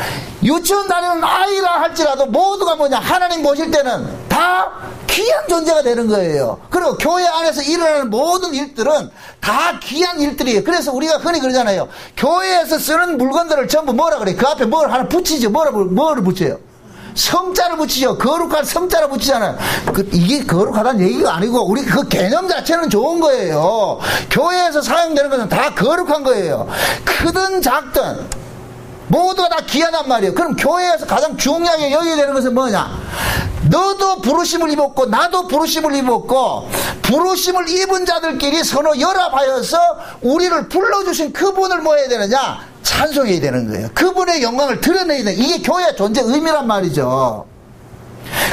A: 유치원 다니는 아이라 할지라도 모두가 뭐냐? 하나님 보실 때는 다 귀한 존재가 되는 거예요. 그리고 교회 안에서 일어나는 모든 일들은 다 귀한 일들이에요. 그래서 우리가 흔히 그러잖아요. 교회에서 쓰는 물건들을 전부 뭐라 그래요? 그 앞에 뭘 하나 붙이죠. 뭐를 붙여요? 성자를 붙이죠. 거룩한 성자를 붙이잖아요. 이게 거룩하다는 얘기가 아니고 우리 그 개념 자체는 좋은 거예요. 교회에서 사용되는 것은 다 거룩한 거예요. 크든 작든 모두가 다 귀하단 말이에요. 그럼 교회에서 가장 중요하게 여겨야 되는 것은 뭐냐? 너도 부르심을 입었고 나도 부르심을 입었고, 부르심을 입은 자들끼리 서로 연합하여서 우리를 불러주신 그분을 뭐 해야 되느냐? 찬송해야 되는 거예요. 그분의 영광을 드러내야 되는, 이게 교회의 존재 의미란 말이죠.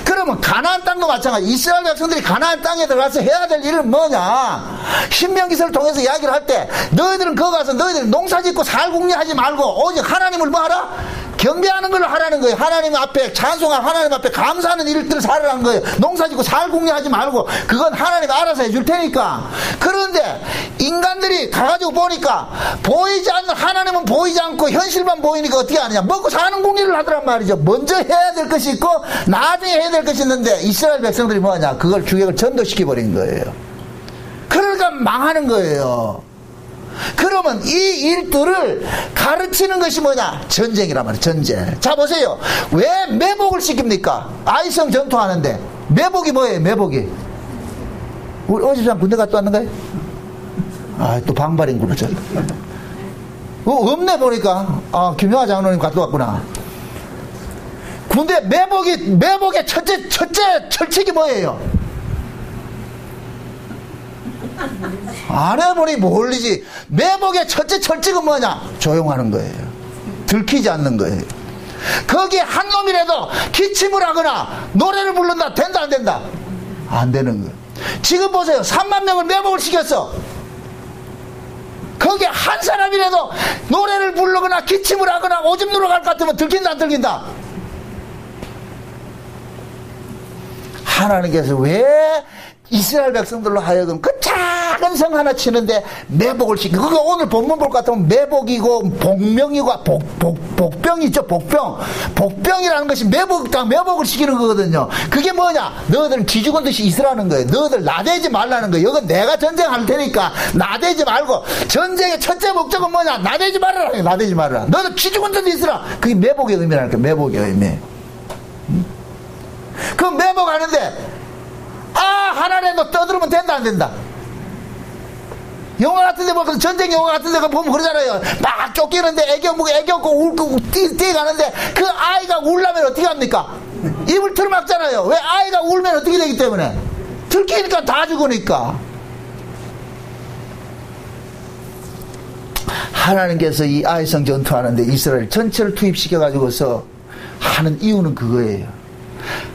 A: 그러면 가나안 땅도 마찬가지. 이스라엘 백성들이 가나안 땅에 들어가서 해야 될 일은 뭐냐? 신명기서를 통해서 이야기를 할 때, 너희들은 거기 가서 너희들은 농사짓고 살궁리하지 말고 오직 하나님을 뭐 하라? 경배하는 걸 하라는 거예요. 하나님 앞에 찬송하고 하나님 앞에 감사하는 일들을 하라는 거예요. 농사짓고 살궁리하지 말고 그건 하나님 알아서 해줄 테니까. 그런데 인간들이 가가지고 보니까 보이지 않는, 하나님은 보이지 않고 현실만 보이니까 어떻게 하느냐? 먹고 사는 궁리를 하더란 말이죠. 먼저 해야 될 것이 있고 나중에 해야 될 것이 있는데, 이스라엘 백성들이 뭐하냐? 그걸 주객을 전도시켜버린 거예요. 그러니까 망하는 거예요. 그러면 이 일들을 가르치는 것이 뭐냐? 전쟁이란 말이에요. 전쟁. 자 보세요. 왜 매복을 시킵니까? 아이성 전투하는데 매복이 뭐예요? 매복이 우리 어집사람 군대 갔다 왔는가요? 아, 또 방발인 그러죠. 없네 보니까. 아, 김영하 장로님 갔다 왔구나. 군대 매복의 첫째 철칙이 뭐예요? 안 해보니 모르지. 매복의 첫째 철칙은 뭐냐? 조용하는 거예요. 들키지 않는 거예요. 거기에 한 놈이라도 기침을 하거나 노래를 부른다. 된다 안 된다? 안 되는 거예요. 지금 보세요. 3만 명을 매복을 시켰어. 거기에 한 사람이라도 노래를 부르거나 기침을 하거나 오줌 누러 갈 것 같으면 들킨다 안 들킨다? 하나님께서 왜 이스라엘 백성들로 하여금 그 작은 성 하나 치는데 매복을 시키고, 그거 오늘 본문 볼 것 같으면 매복이고 복명이고 복병이 있죠. 복병이라는 것이 매복을 시키는 거거든요. 그게 뭐냐? 너희들은 기죽은 듯이 있으라는 거예요. 너희들 나대지 말라는 거예요. 이건 내가 전쟁할 테니까 나대지 말고. 전쟁의 첫째 목적은 뭐냐? 나대지 말아라. 나대지 말아라. 너희들 기죽은 듯이 있으라. 그게 매복의 의미라는 거예요. 매복의 의미. 그럼 매복하는데 하나님도 떠들으면 된다 안 된다? 영화 같은데 뭐 전쟁 영화 같은데 보면 그러잖아요. 막 쫓기는데 애교 없고 울고 뛰어가는데 그 아이가 울려면 어떻게 합니까? 입을 틀어막잖아요. 왜? 아이가 울면 어떻게 되기 때문에? 들키니까 다 죽으니까. 하나님께서 이 아이성 전투하는데 이스라엘 전체를 투입시켜가지고서 하는 이유는 그거예요.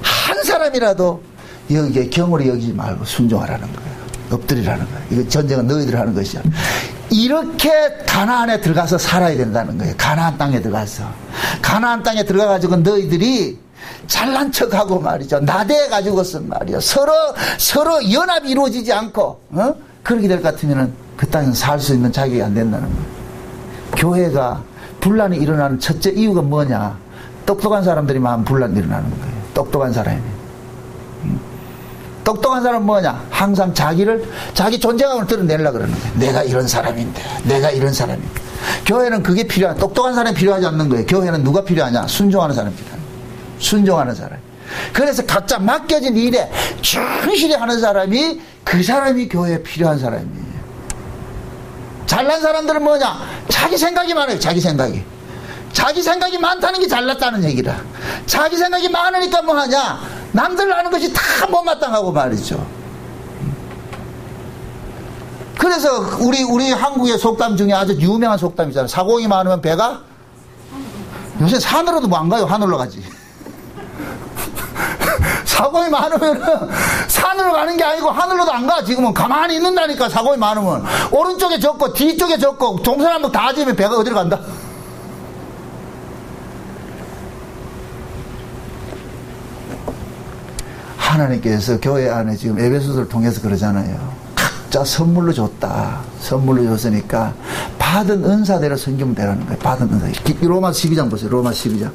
A: 한 사람이라도 여기에 경홀히 여기지 말고 순종하라는 거예요. 엎드리라는 거예요. 이거 전쟁은 너희들 하는 것이야. 이렇게 가나안에 들어가서 살아야 된다는 거예요. 가나안 땅에 들어가서. 가나안 땅에 들어가가지고 너희들이 잘난 척하고 말이죠. 나대가지고서 말이죠. 서로 연합이 이루어지지 않고, 그렇게 될 것 같으면은 그 땅에서 살 수 있는 자격이 안 된다는 거예요. 교회가 분란이 일어나는 첫째 이유가 뭐냐? 똑똑한 사람들이만 분란이 일어나는 거예요. 똑똑한 사람이. 똑똑한 사람은 뭐냐? 항상 자기 존재감을 드러내려고 그러는 거예요. 내가 이런 사람인데, 내가 이런 사람인데. 교회는 그게 필요한, 똑똑한 사람이 필요하지 않는 거예요. 교회는 누가 필요하냐? 순종하는 사람이 필요한 거예요. 순종하는 사람. 그래서 각자 맡겨진 일에 충실히 하는 사람이, 그 사람이 교회에 필요한 사람이에요. 잘난 사람들은 뭐냐? 자기 생각이 많아요. 자기 생각이 많다는 게 잘났다는 얘기라. 자기 생각이 많으니까 뭐하냐? 남들 하는 것이 다 못마땅하고 말이죠. 그래서 우리 한국의 속담 중에 아주 유명한 속담이잖아요. 사공이 많으면 배가, 요새 산으로도 뭐 안 가요. 하늘로 가지. 사공이 많으면은 산으로 가는 게 아니고 하늘로도 안 가. 지금은 가만히 있는다니까. 사공이 많으면 오른쪽에 적고 뒤쪽에 적고 동서남북 다 지면 배가 어디로 간다. 하나님께서 교회 안에 지금 에베소서를 통해서 그러잖아요. 각자 선물로 줬다. 선물로 줬으니까 받은 은사대로 섬기면 되라는 거예요. 받은 은사. 로마서 12장 보세요. 로마서 12장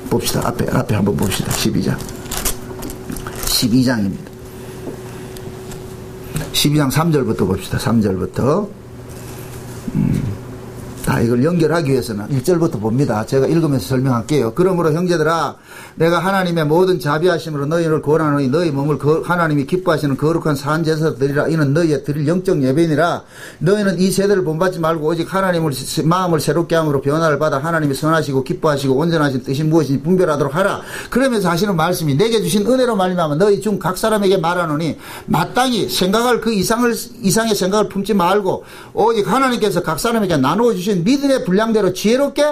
A: 봅시다. 앞에 한번 봅시다. 12장입니다. 12장 3절부터 봅시다. 3절부터. 이걸 연결하기 위해서는 1절부터 봅니다. 제가 읽으면서 설명할게요. 그러므로 형제들아, 내가 하나님의 모든 자비하심으로 너희를 권하노니 너희 몸을 하나님이 기뻐하시는 거룩한 산 제사 드리라. 이는 너희의 드릴 영적 예배니라. 너희는 이 세대를 본받지 말고 오직 하나님을 마음을 새롭게 함으로 변화를 받아 하나님이 선하시고 기뻐하시고 온전하신 뜻이 무엇인지 분별하도록 하라. 그러면서 하시는 말씀이 내게 주신 은혜로 말미암아 너희 중 각 사람에게 말하노니 마땅히 생각할 그 이상의 생각을 품지 말고 오직 하나님께서 각 사람에게 나누어 주신 믿음의 분량대로 지혜롭게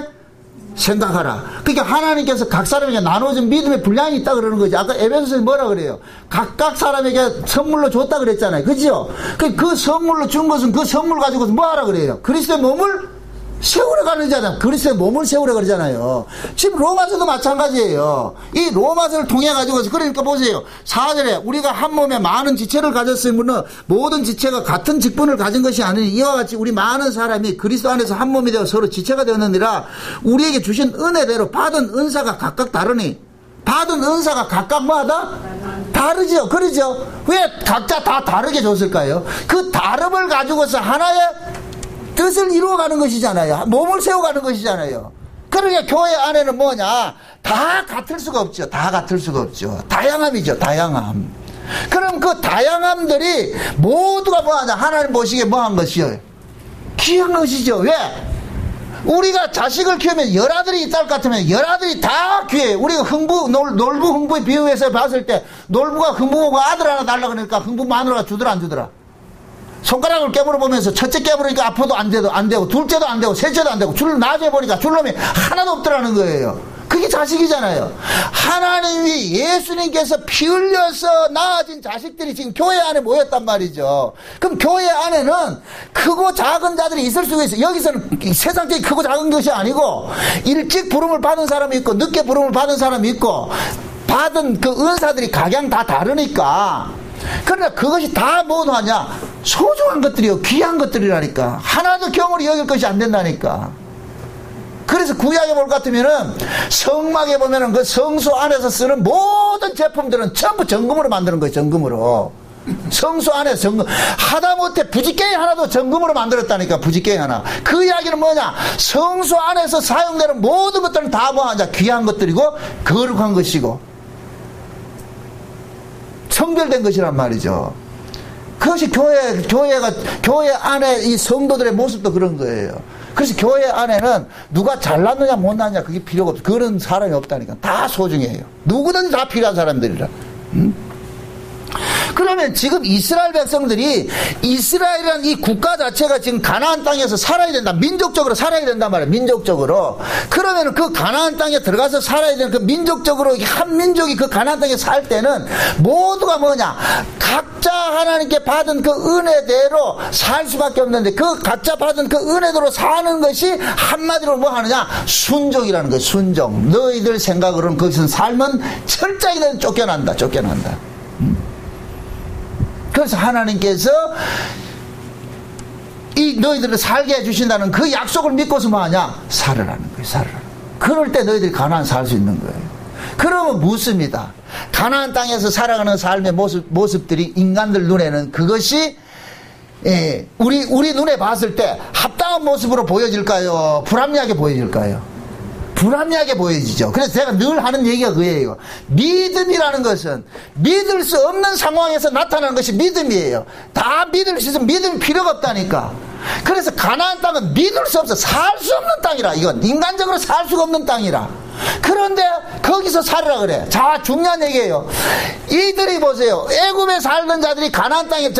A: 생각하라. 그러니까 하나님께서 각 사람에게 나눠준 믿음의 분량이 있다 그러는 거지. 아까 에베소서에 뭐라 그래요? 각각 사람에게 선물로 줬다 그랬잖아요. 그죠? 그 선물로 준 것은 그 선물 가지고서 뭐 하라 그래요? 그리스도의 몸을 세우려 가는잖아요. 그리스도의 몸을 세우려 그러잖아요. 지금 로마서도 마찬가지예요. 이 로마서를 통해 가지고서, 그러니까 보세요. 4절에 우리가 한 몸에 많은 지체를 가졌으므로 모든 지체가 같은 직분을 가진 것이 아니니 이와 같이 우리 많은 사람이 그리스도 안에서 한 몸이 되어 서로 지체가 되었느니라. 우리에게 주신 은혜대로 받은 은사가 각각 다르니, 받은 은사가 각각 뭐하다? 다르죠. 그러죠. 왜 각자 다 다르게 줬을까요? 그 다름을 가지고서 하나의 뜻을 이루어가는 것이잖아요. 몸을 세워가는 것이잖아요. 그러니까 교회 안에는 뭐냐? 다 같을 수가 없죠. 다 같을 수가 없죠. 다양함이죠. 다양함. 그럼 그 다양함들이 모두가 뭐하냐? 하나님 보시기에 뭐한 것이요? 귀한 것이죠. 왜? 우리가 자식을 키우면 열아들이 있다 할 것 같으면 열아들이 다 귀해요. 우리가 놀부 흥부에 비유해서 봤을 때 놀부가 흥부가 아들 하나 달라고 그러니까 흥부 마누라가 주더라 안 주더라? 손가락을 깨물어 보면서 첫째 깨물으니까 아파도 안 되고 둘째도 안 되고 셋째도 안 되고 줄 나중에 보니까 줄놈이 하나도 없더라는 거예요. 그게 자식이잖아요. 하나님이 예수님께서 피 흘려서 낳아진 자식들이 지금 교회 안에 모였단 말이죠. 그럼 교회 안에는 크고 작은 자들이 있을 수가 있어요. 여기서는 세상적인 크고 작은 것이 아니고 일찍 부름을 받은 사람이 있고 늦게 부름을 받은 사람이 있고 받은 그 은사들이 각양 다 다르니까, 그러나 그것이 다 모두 하냐? 소중한 것들이요. 귀한 것들이라니까. 하나도 경으로 여길 것이 안 된다니까. 그래서 구약에 볼 것 같으면은 성막에 보면은 그 성소 안에서 쓰는 모든 제품들은 전부 정금으로 만드는 거예요. 정금으로. 성소 안에서 정금. 하다못해 부지깽이 하나도 정금으로 만들었다니까. 부지깽이 하나. 그 이야기는 뭐냐? 성소 안에서 사용되는 모든 것들은 다 뭐하냐? 귀한 것들이고 거룩한 것이고 성별된 것이란 말이죠. 그것이 교회 안에 이 성도들의 모습도 그런 거예요. 그래서 교회 안에는 누가 잘났느냐 못났느냐 그게 필요가 없어. 그런 사람이 없다니까. 다 소중해요. 누구든지 다 필요한 사람들이라. 그러면 지금 이스라엘 백성들이, 이스라엘이라는 이 국가 자체가 지금 가나안 땅에서 살아야 된다. 민족적으로 살아야 된단 말이에요. 민족적으로. 그러면 그 가나안 땅에 들어가서 살아야 되는 그 민족적으로 한 민족이 그 가나안 땅에 살 때는 모두가 뭐냐? 각자 하나님께 받은 그 은혜대로 살 수밖에 없는데, 그 각자 받은 그 은혜대로 사는 것이 한마디로 뭐 하느냐? 순종이라는 거예요. 순종. 너희들 생각으로는 거기서 삶은 철저히 쫓겨난다. 그래서 하나님께서 이 너희들을 살게 해주신다는 그 약속을 믿고서 뭐하냐? 살으라는 거예요. 그럴 때 너희들이 가나안 살 수 있는 거예요. 그러면 묻습니다. 가나안 땅에서 살아가는 삶의 모습들이 인간들 눈에는 그것이 우리 눈에 봤을 때 합당한 모습으로 보여질까요? 불합리하게 보여질까요? 불합리하게 보여지죠. 그래서 제가 늘 하는 얘기가 그예요. 믿음이라는 것은 믿을 수 없는 상황에서 나타나는 것이 믿음이에요. 다 믿을 수 있으면 믿음이 필요가 없다니까. 그래서 가나안 땅은 믿을 수 없어. 살 수 없는 땅이라. 이건 인간적으로 살 수가 없는 땅이라. 그런데 거기서 살으라 그래. 자, 중요한 얘기예요. 이들이 보세요. 애굽에 살던 자들이 가나안 땅에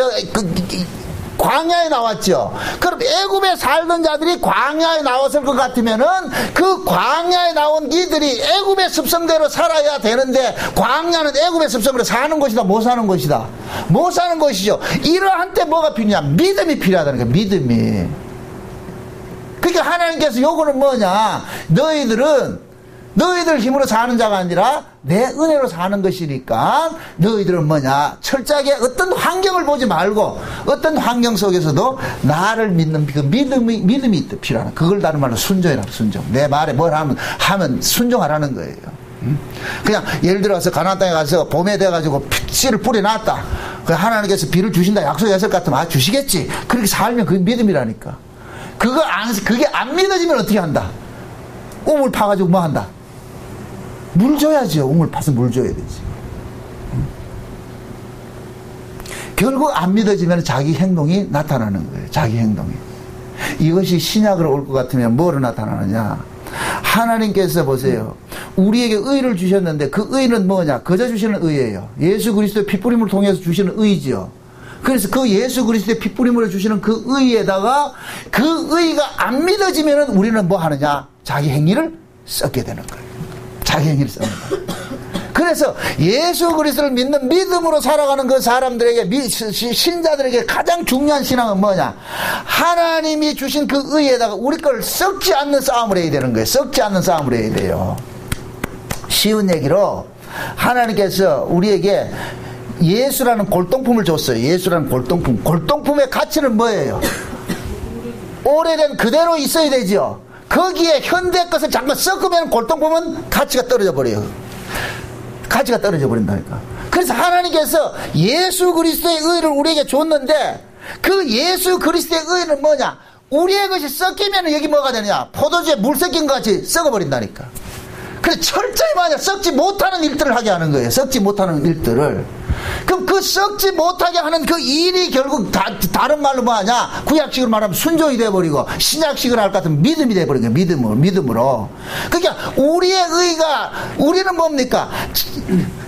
A: 광야에 나왔죠. 그럼 애굽에 살던 자들이 광야에 나왔을 것 같으면은 그 광야에 나온 이들이 애굽의 습성대로 살아야 되는데 광야는 애굽의 습성대로 사는 것이다, 못 사는 것이다. 못 사는 것이죠. 이러한 때 뭐가 필요냐? 믿음이 필요하다는 거야. 믿음이. 그러니까 하나님께서 요거는 뭐냐? 너희들 힘으로 사는 자가 아니라 내 은혜로 사는 것이니까 너희들은 뭐냐? 철저하게 어떤 환경을 보지 말고 어떤 환경 속에서도 나를 믿는 그 믿음이 필요하다. 그걸 다른 말로 순종이라. 순종. 내 말에 뭘 하면 순종하라는 거예요. 그냥 예를 들어서 가나안 땅에 가서 봄에 돼가지고 씨를 뿌려놨다. 하나님께서 비를 주신다 약속했을 것 같으면 주시겠지. 그렇게 살면 그게 믿음이라니까. 그게 안 믿어지면 어떻게 한다? 우물 파가지고 뭐 한다? 물 줘야죠. 우물 파서 물 줘야 되지. 결국 안 믿어지면 자기 행동이 나타나는 거예요. 자기 행동이. 이것이 신약으로 올 것 같으면 뭐로 나타나느냐? 하나님께서 보세요. 우리에게 의를 주셨는데 그 의는 뭐냐? 거저 주시는 의예요. 예수 그리스도의 핏부림을 통해서 주시는 의지요. 그래서 그 예수 그리스도의 핏부림으로 주시는 그 의에다가 그 의가 안 믿어지면 우리는 뭐 하느냐? 자기 행위를 썩게 되는 거예요. 자기 행위를 썩는 거예요. 그래서 예수 그리스도를 믿는 믿음으로 살아가는 그 사람들에게, 신자들에게 가장 중요한 신앙은 뭐냐? 하나님이 주신 그 의에다가 우리 걸 썩지 않는 싸움을 해야 되는 거예요. 썩지 않는 싸움을 해야 돼요. 쉬운 얘기로 하나님께서 우리에게 예수라는 골동품을 줬어요. 예수라는 골동품. 골동품의 가치는 뭐예요? 오래된 그대로 있어야 되죠. 거기에 현대 것을 잠깐 섞으면 골동품은 가치가 떨어져 버려요. 가치가 떨어져 버린다니까. 그래서 하나님께서 예수 그리스도의 의를 우리에게 줬는데 그 예수 그리스도의 의는 뭐냐? 우리의 것이 섞이면 여기 뭐가 되느냐? 포도주에 물 섞인 것 같이 썩어버린다니까. 그래서 철저히 만약 썩지 못하는 일들을 하게 하는 거예요. 썩지 못하는 일들을. 그럼 그 썩지 못하게 하는 그 일이 결국 다른 말로 뭐 하냐? 구약식으로 말하면 순종이 돼버리고 신약식으로 할 것 같으면 믿음이 돼버린 거예요. 믿음으로. 그러니까 우리는 뭡니까?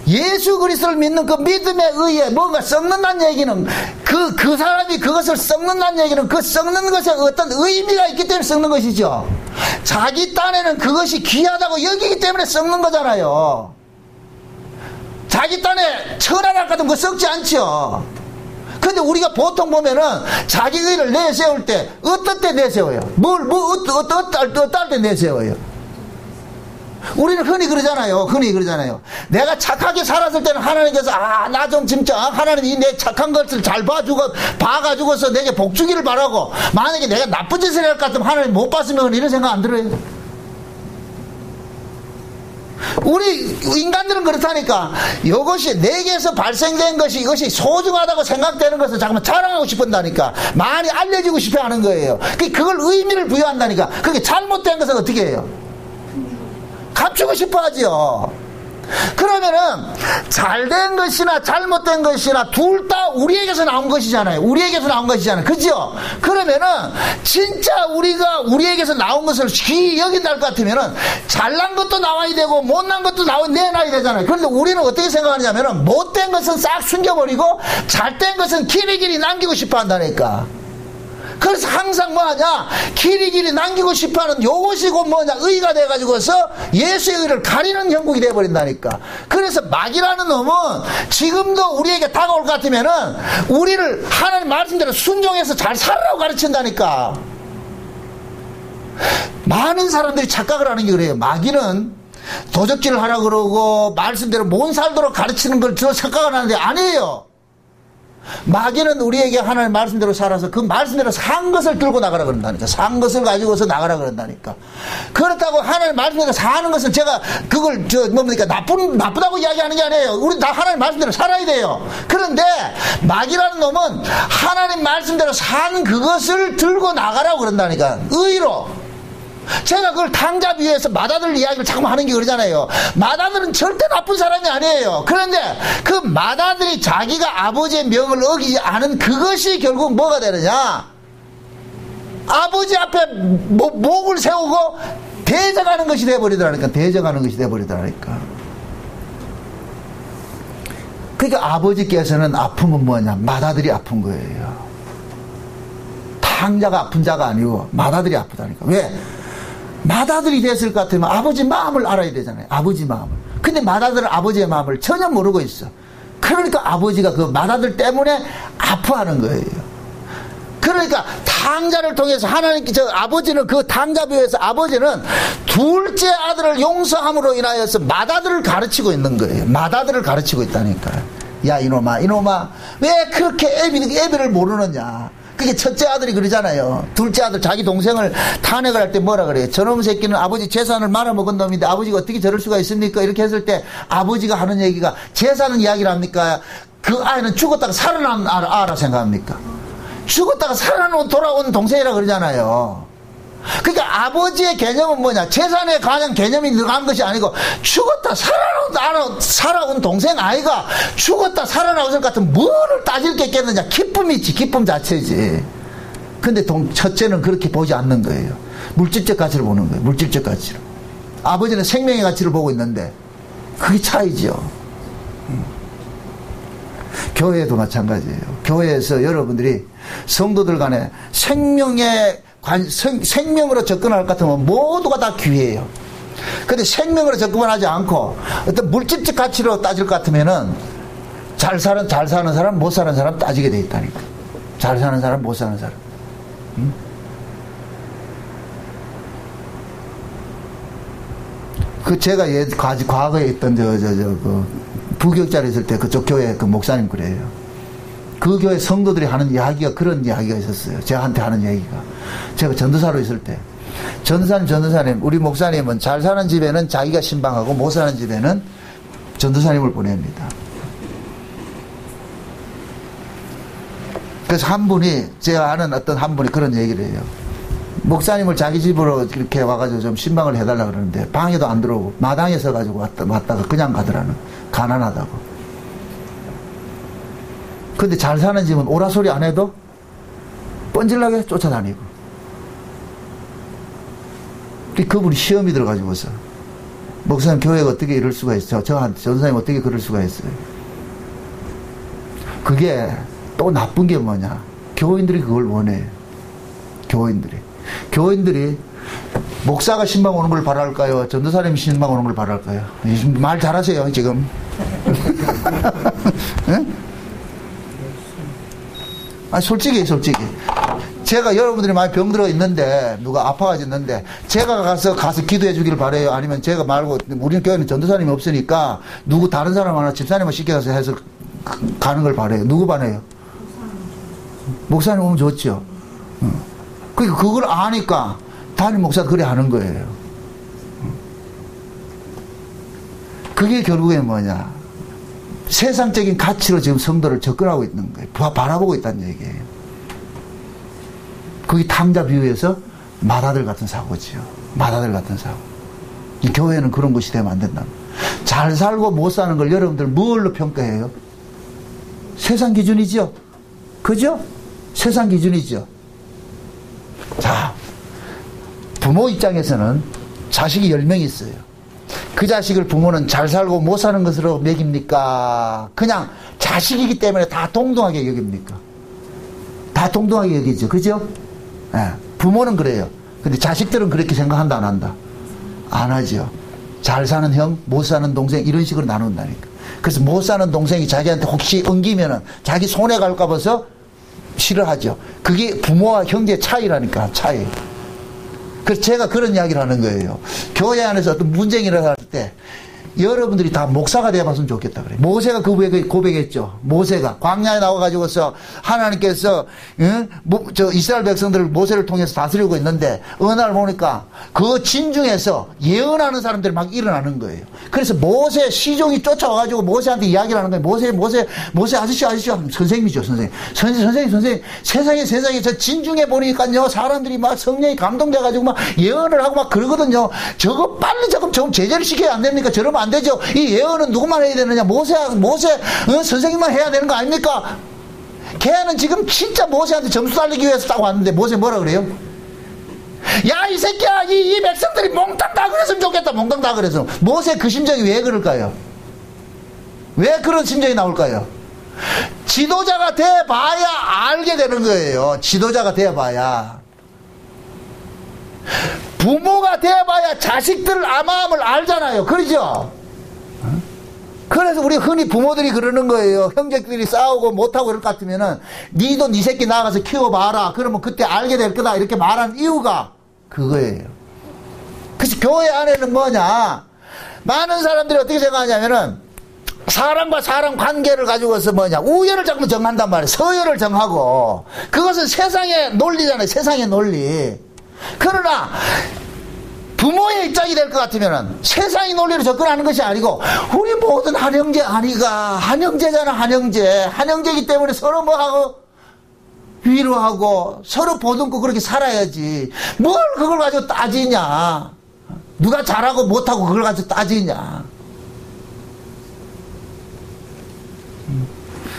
A: 예수 그리스도를 믿는 그 믿음의 의에 뭔가 썩는다는 얘기는 그 사람이 그것을 썩는다는 얘기는 그 썩는 것에 어떤 의미가 있기 때문에 썩는 것이죠. 자기 딴에는 그것이 귀하다고 여기기 때문에 썩는 거잖아요. 자기 딴에 천하랄 것 같으면 그거 썩지 않죠. 근데 우리가 보통 보면은 자기 의를 내세울 때 어떨 때 내세워요? 어떨 때 내세워요? 우리는 흔히 그러잖아요. 내가 착하게 살았을 때는 하나님께서 나 좀 진짜 하나님이 내 착한 것을 잘 봐가지고서 내게 복 주기를 바라고, 만약에 내가 나쁜 짓을 할 것 같으면 하나님 못 봤으면 이런 생각 안 들어요. 우리 인간들은 그렇다니까. 이것이 내게서 발생된 것이 이것이 소중하다고 생각되는 것을 잠깐만 자랑하고 싶은다니까. 많이 알려지고 싶어 하는 거예요. 그걸 의미를 부여한다니까. 그게 잘못된 것은 어떻게 해요? 감추고 싶어 하죠. 그러면은 잘된 것이나 잘못된 것이나 둘 다 우리에게서 나온 것이잖아요. 그죠? 그러면은 진짜 우리에게서 나온 것을 귀히 여긴다 할 것 같으면은 잘난 것도 나와야 되고 못난 것도 내놔야 되잖아요. 그런데 우리는 어떻게 생각하냐면은 못된 것은 싹 숨겨버리고 잘된 것은 길이길이 남기고 싶어 한다니까. 그래서 항상 뭐하냐? 길이길이 남기고 싶어하는 요것이 곧 뭐냐? 의가 돼가지고서 예수의 의를 가리는 형국이 돼버린다니까. 그래서 마귀라는 놈은 지금도 우리에게 다가올 것 같으면은 우리를 하나님 말씀대로 순종해서 잘 살으라고 가르친다니까. 많은 사람들이 착각을 하는 게 그래요. 마귀는 도적질을 하라고 그러고 말씀대로 못 살도록 가르치는 걸 저 착각을 하는데 아니에요. 마귀는 우리에게 하나님 말씀대로 살아서 그 말씀대로 산 것을 들고 나가라 그런다니까. 산 것을 가지고서 나가라 그런다니까. 그렇다고 하나님 말씀대로 사는 것을 제가 그걸 뭡니까 나쁘다고 이야기하는 게 아니에요. 우리 다 하나님 말씀대로 살아야 돼요. 그런데 마귀라는 놈은 하나님 말씀대로 산 그것을 들고 나가라고 그런다니까. 의로. 제가 그걸 탕자 비유에서 맏아들 이야기를 자꾸 하는 게 그러잖아요. 맏아들은 절대 나쁜 사람이 아니에요. 그런데 그 맏아들이 자기가 아버지의 명을 어기지 않은 그것이 결국 뭐가 되느냐, 아버지 앞에 목을 세우고 대적하는 것이 되어버리더라니까. 대적하는 것이 되어버리더라니까. 그러니까 아버지께서는 아픔은 뭐냐, 맏아들이 아픈 거예요. 탕자가 아픈 자가 아니고 맏아들이 아프다니까. 왜? 맏아들이 됐을 것 같으면 아버지 마음을 알아야 되잖아요. 아버지 마음을. 근데 맏아들은 아버지의 마음을 전혀 모르고 있어. 그러니까 아버지가 그 맏아들 때문에 아파하는 거예요. 그러니까 탕자를 통해서 하나님께 아버지는 그 탕자비유에서 아버지는 둘째 아들을 용서함으로 인하여서 맏아들을 가르치고 있는 거예요. 맏아들을 가르치고 있다니까. 야 이놈아 왜 그렇게 애비를 모르느냐. 그게 첫째 아들이 그러잖아요. 둘째 아들 자기 동생을 탄핵을 할 때 뭐라 그래요? 저놈 새끼는 아버지 재산을 말아먹은 놈인데 아버지가 어떻게 저럴 수가 있습니까? 이렇게 했을 때 아버지가 하는 얘기가 재산은 이야기를 합니까? 그 아이는 죽었다가 살아난 아라 생각합니까? 죽었다가 돌아온 동생이라 그러잖아요. 그러니까 아버지의 개념은 뭐냐, 재산에 관한 개념이 들어간 것이 아니고 죽었다 살아온 동생 아이가 죽었다 살아나올 것 같은 뭐를 따질 게 있겠느냐. 기쁨이 있지, 기쁨 자체지. 근데 첫째는 그렇게 보지 않는 거예요. 물질적 가치를 보는 거예요. 물질적 가치를. 아버지는 생명의 가치를 보고 있는데 그게 차이죠. 교회도 마찬가지예요. 교회에서 여러분들이 성도들 간에 생명으로 접근할 것 같으면 모두가 다 귀해요. 근데 생명으로 접근을 하지 않고 어떤 물질적 가치로 따질 것 같으면은 잘 사는 사람, 못 사는 사람 따지게 돼 있다니까. 잘 사는 사람, 못 사는 사람. 응? 그 제가 과거에 있던 그 부교육자로 있을 때 그쪽 교회 그 목사님 그래요. 그 교회 성도들이 하는 이야기가 그런 이야기가 있었어요. 저한테 하는 얘기가. 제가 전도사로 있을 때 전도사님 우리 목사님은 잘 사는 집에는 자기가 신방하고 못 사는 집에는 전도사님을 보냅니다. 그래서 한 분이, 제가 아는 어떤 한 분이 그런 얘기를 해요. 목사님을 자기 집으로 이렇게 와가지고 좀 신방을 해달라 그러는데 방에도 안 들어오고 마당에 서가지고 왔다가 그냥 가더라는. 가난하다고. 근데 잘 사는 집은 오라 소리 안 해도 뻔질나게 쫓아다니고. 그분이 시험이 들어가지고서 목사님 교회가 어떻게 이럴 수가 있어? 저한테 전도사님 어떻게 그럴 수가 있어요? 그게 또 나쁜 게 뭐냐? 교인들이 그걸 원해요. 교인들이 목사가 신방 오는 걸 바랄까요? 전도사님이 신방 오는 걸 바랄까요? 말 잘하세요 지금. 네? 솔직히 제가 여러분들이 많이 병들어 있는데 누가 아파가지고 있는데 제가 가서 기도해 주기를 바래요? 아니면 제가 말고, 우리 교회는 전도사님이 없으니까 누구 다른 사람 하나 집사님을 시켜서 해서 가는 걸 바래요? 누구 바래요? 목사님 오면 좋죠. 그러니까 그걸 아니까 담임 목사도 그래 하는 거예요. 그게 결국엔 뭐냐, 세상적인 가치로 지금 성도를 접근하고 있는 거예요. 바라보고 있다는 얘기예요. 그게 탕자 비유에서 맏아들 같은 사고지요. 맏아들 같은 사고. 이 교회는 그런 것이 되면 안 된다. 잘 살고 못 사는 걸 여러분들 뭘로 평가해요? 세상 기준이죠. 그죠? 세상 기준이죠. 자, 부모 입장에서는 자식이 10명 있어요. 그 자식을 부모는 잘 살고 못 사는 것으로 먹입니까? 그냥 자식이기 때문에 다 동등하게 여깁니까? 다 동등하게 여기죠. 그죠? 예, 부모는 그래요. 근데 자식들은 그렇게 생각한다, 안 한다? 안 하죠. 잘 사는 형, 못 사는 동생, 이런 식으로 나눈다니까. 그래서 못 사는 동생이 자기한테 혹시 엉기면은 자기 손해 갈까 봐서 싫어하죠. 그게 부모와 형제의 차이라니까, 차이. 그래서 제가 그런 이야기를 하는 거예요. 교회 안에서 어떤 문제가 일어날 때 여러분들이 다 목사가 되어봤으면 좋겠다 그래. 모세가 그 고백했죠. 모세가 광야에 나와가지고서 하나님께서 이스라엘 백성들을 모세를 통해서 다스리고 있는데 어느 날 보니까 그 진중에서 예언하는 사람들이 막 일어나는 거예요. 그래서 모세 시종이 쫓아와가지고 모세한테 이야기를 하는 거예요. 모세 아저씨 선생님이죠. 선생님 세상에 저 진중에 보니까요 사람들이 막 성령이 감동돼가지고 막 예언을 하고 막 그러거든요. 저거 빨리 좀 제재를 시켜야 안 됩니까? 저러면 안 되죠. 이 예언은 누구만 해야 되느냐? 모세 선생님만 해야 되는 거 아닙니까? 걔는 지금 진짜 모세한테 점수 달리기 위해서 딱 왔는데 모세 뭐라 그래요? 야 이 새끼야 이 백성들이 몽땅 다 그랬으면 좋겠다. 몽땅 다 그래서 모세 그 심정이 왜 그럴까요? 왜 그런 심정이 나올까요? 지도자가 돼봐야 알게 되는 거예요. 지도자가 돼봐야. 부모가 돼봐야 자식들 마음을 알잖아요. 그러죠? 그래서 우리 흔히 부모들이 그러는 거예요. 형제끼리 싸우고 못하고 그럴 것 같으면은 니도 니 새끼 나가서 키워봐라. 그러면 그때 알게 될 거다. 이렇게 말한 이유가 그거예요. 그래서 교회 안에는 뭐냐? 많은 사람들이 어떻게 생각하냐면은 사람과 사람 관계를 가지고서 우열을 자꾸 정한단 말이에요. 서열을 정하고. 그것은 세상의 논리잖아요. 세상의 논리. 그러나 부모의 입장이 될 것 같으면 세상의 논리로 접근하는 것이 아니고 우리 모든 한형제 아니가 한형제잖아. 한형제이기 때문에 서로 뭐하고 위로하고 서로 보듬고 그렇게 살아야지. 뭘 그걸 가지고 따지냐. 누가 잘하고 못하고 그걸 가지고 따지냐.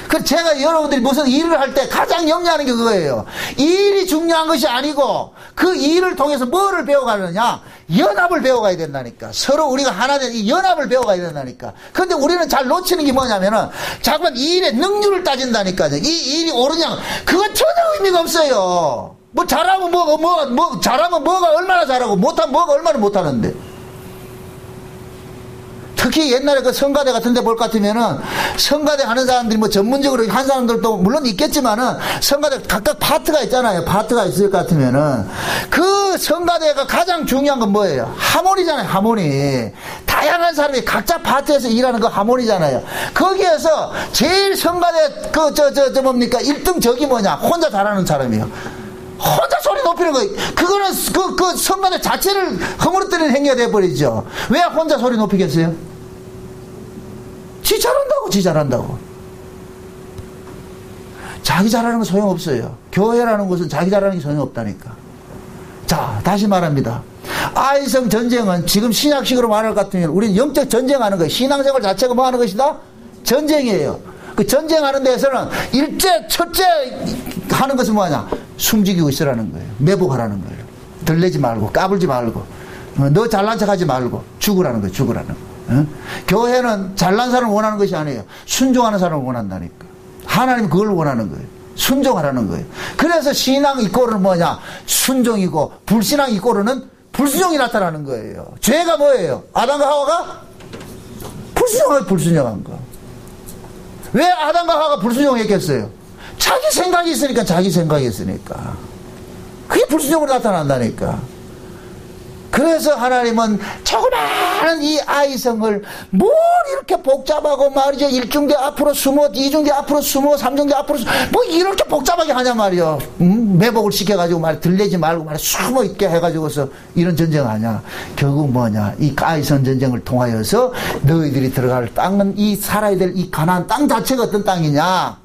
A: 그 제가 여러분들이 무슨 일을 할 때 가장 염려하는 게 그거예요. 일이 중요한 것이 아니고 그 일을 통해서 뭐를 배워가느냐? 연합을 배워가야 된다니까. 서로 우리가 하나 된 이 연합을 배워가야 된다니까. 근데 우리는 잘 놓치는 게 뭐냐면은 자꾸만 이 일의 능률을 따진다니까요. 이 일이 옳으냐? 그건 전혀 의미가 없어요. 뭐 잘하면 잘하면 뭐가 얼마나 잘하고 못하면 뭐가 얼마나 못하는데. 특히 옛날에 그 성가대 같은 데 볼 것 같으면은 성가대 하는 사람들이 뭐 전문적으로 한 사람들도 물론 있겠지만은 성가대 각각 파트가 있잖아요. 파트가 있을 것 같으면은 그 성가대가 가장 중요한 건 뭐예요? 하모니잖아요. 하모니. 다양한 사람이 각자 파트에서 일하는 거 하모니잖아요. 거기에서 제일 성가대 뭡니까? 1등 적이 뭐냐? 혼자 잘하는 사람이에요. 혼자 소리 높이는 거예요. 그거는 그 성가대 자체를 허물어뜨리는 행위가 돼버리죠. 왜 혼자 소리 높이겠어요? 지 잘한다고. 자기 잘하는 건 소용없어요. 교회라는 것은 자기 잘하는 게 소용없다니까. 자, 다시 말합니다. 아이성 전쟁은 지금 신약식으로 말할 것 같으면 우리는 영적 전쟁하는 거예요. 신앙생활 자체가 뭐 하는 것이다? 전쟁이에요. 그 전쟁하는 데에서는 첫째 하는 것은 뭐냐? 숨지기고 있으라는 거예요. 매복하라는 거예요. 들레지 말고, 까불지 말고, 너 잘난 척 하지 말고, 죽으라는 거예요. 죽으라는 거예요. 교회는 잘난 사람을 원하는 것이 아니에요. 순종하는 사람을 원한다니까. 하나님 그걸 원하는 거예요. 순종하라는 거예요. 그래서 신앙 이꼬르는 뭐냐? 순종이고, 불신앙 이꼬르는 불순종이 나타나는 거예요. 죄가 뭐예요? 아담과 하와가 불순종한 거. 왜 아담과 하와가 불순종했겠어요? 자기 생각이 있으니까. 그게 불순종으로 나타난다니까. 그래서 하나님은 조그마한 이 아이성을 뭘 이렇게 복잡하고 말이죠. 1중대 앞으로 숨어, 2중대 앞으로 숨어, 3중대 앞으로 숨어, 뭐 이렇게 복잡하게 하냐 말이요. 매복을 시켜가지고 들리지 말고 숨어 있게 해가지고서 이런 전쟁 하냐. 결국 뭐냐. 이 아이성 전쟁을 통하여서 너희들이 들어갈 땅은 이 살아야 될 이 가나안 땅 자체가 어떤 땅이냐.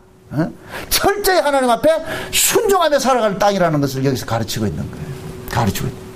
A: 철저히 하나님 앞에 순종하며 살아갈 땅이라는 것을 여기서 가르치고 있는 거예요. 가르치고 있는 거예요.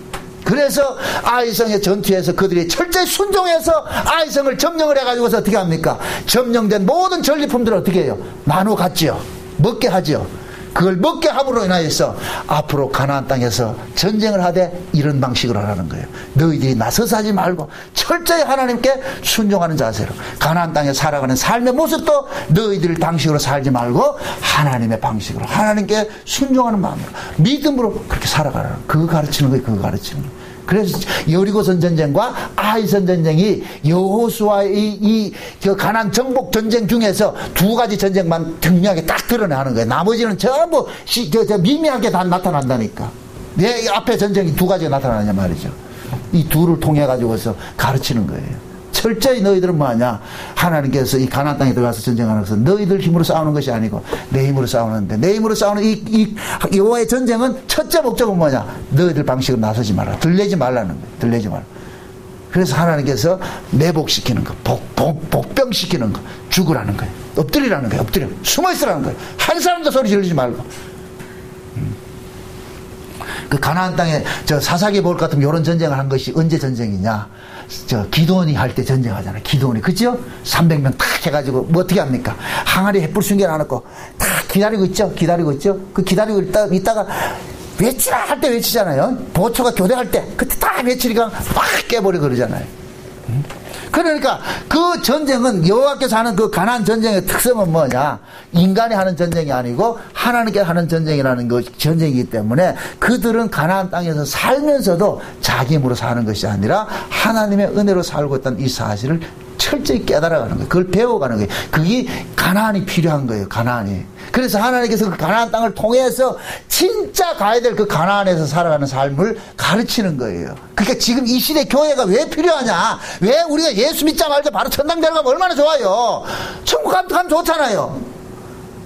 A: 그래서 아이성의 전투에서 그들이 철저히 순종해서 아이성을 점령을 해가지고서 어떻게 합니까? 점령된 모든 전리품들을 어떻게 해요? 나누어 갔지요. 먹게 하지요. 그걸 먹게 함으로 인하여서 앞으로 가나안 땅에서 전쟁을 하되 이런 방식으로 하라는 거예요. 너희들이 나서서 하지 말고 철저히 하나님께 순종하는 자세로 가나안 땅에 살아가는 삶의 모습도 너희들 방식으로 살지 말고 하나님의 방식으로 하나님께 순종하는 마음으로 믿음으로 그렇게 살아가라는 그거 가르치는 거예요. 그거 가르치는 거예요. 그래서 여리고선 전쟁과 아이선 전쟁이 여호수아의 가나안 정복 전쟁 중에서 두 가지 전쟁만 극명하게 딱 드러나는 거예요. 나머지는 전부 미미하게 다 나타난다니까. 내 앞에 전쟁이 두 가지가 나타나냐 말이죠. 이 둘을 통해 가지고서 가르치는 거예요. 철저히 너희들은 뭐하냐, 하나님께서 이 가나안 땅에 들어가서 전쟁하는 것은 너희들 힘으로 싸우는 것이 아니고 내 힘으로 싸우는데, 내 힘으로 싸우는 이 여호와의 전쟁은 첫째 목적은 뭐냐, 너희들 방식으로 나서지 마라, 들리지 말라는 거예요. 들리지 말라. 그래서 하나님께서 매복시키는 거, 복병시키는 거, 죽으라는 거예요. 엎드리라는 거예요. 엎드려. 숨어있으라는 거예요. 한 사람도 소리 지르지 말고. 그 가나안 땅에 저 사사기 볼 것 같으면 이런 전쟁을 한 것이 언제 전쟁이냐, 저 기드온이 할 때 전쟁하잖아요. 기드온이, 그죠? 300명 탁 해가지고 뭐 어떻게 합니까? 항아리 햇불 숨겨놔놓고 다 기다리고 있죠. 기다리고 있죠. 그 기다리고 있다가 외치라 할 때 외치잖아요. 보초가 교대할 때 그때 딱 외치니까 막 깨버려 그러잖아요. 그러니까 그 전쟁은, 여호와께서 하는 그 가나안 전쟁의 특성은 뭐냐, 인간이 하는 전쟁이 아니고 하나님께 하는 전쟁이라는 거, 전쟁이기 때문에 그들은 가나안 땅에서 살면서도 자기 힘으로 사는 것이 아니라 하나님의 은혜로 살고 있다는 이 사실을 철저히 깨달아가는 거예요. 그걸 배워가는 거예요. 그게 가나안이 필요한 거예요. 가나안이. 그래서 하나님께서 그 가나안 땅을 통해서 진짜 가야 될 그 가나안에서 살아가는 삶을 가르치는 거예요. 그러니까 지금 이 시대 교회가 왜 필요하냐, 왜 우리가 예수 믿자 말자 바로 천당 데려가면 얼마나 좋아요. 천국 가면 좋잖아요.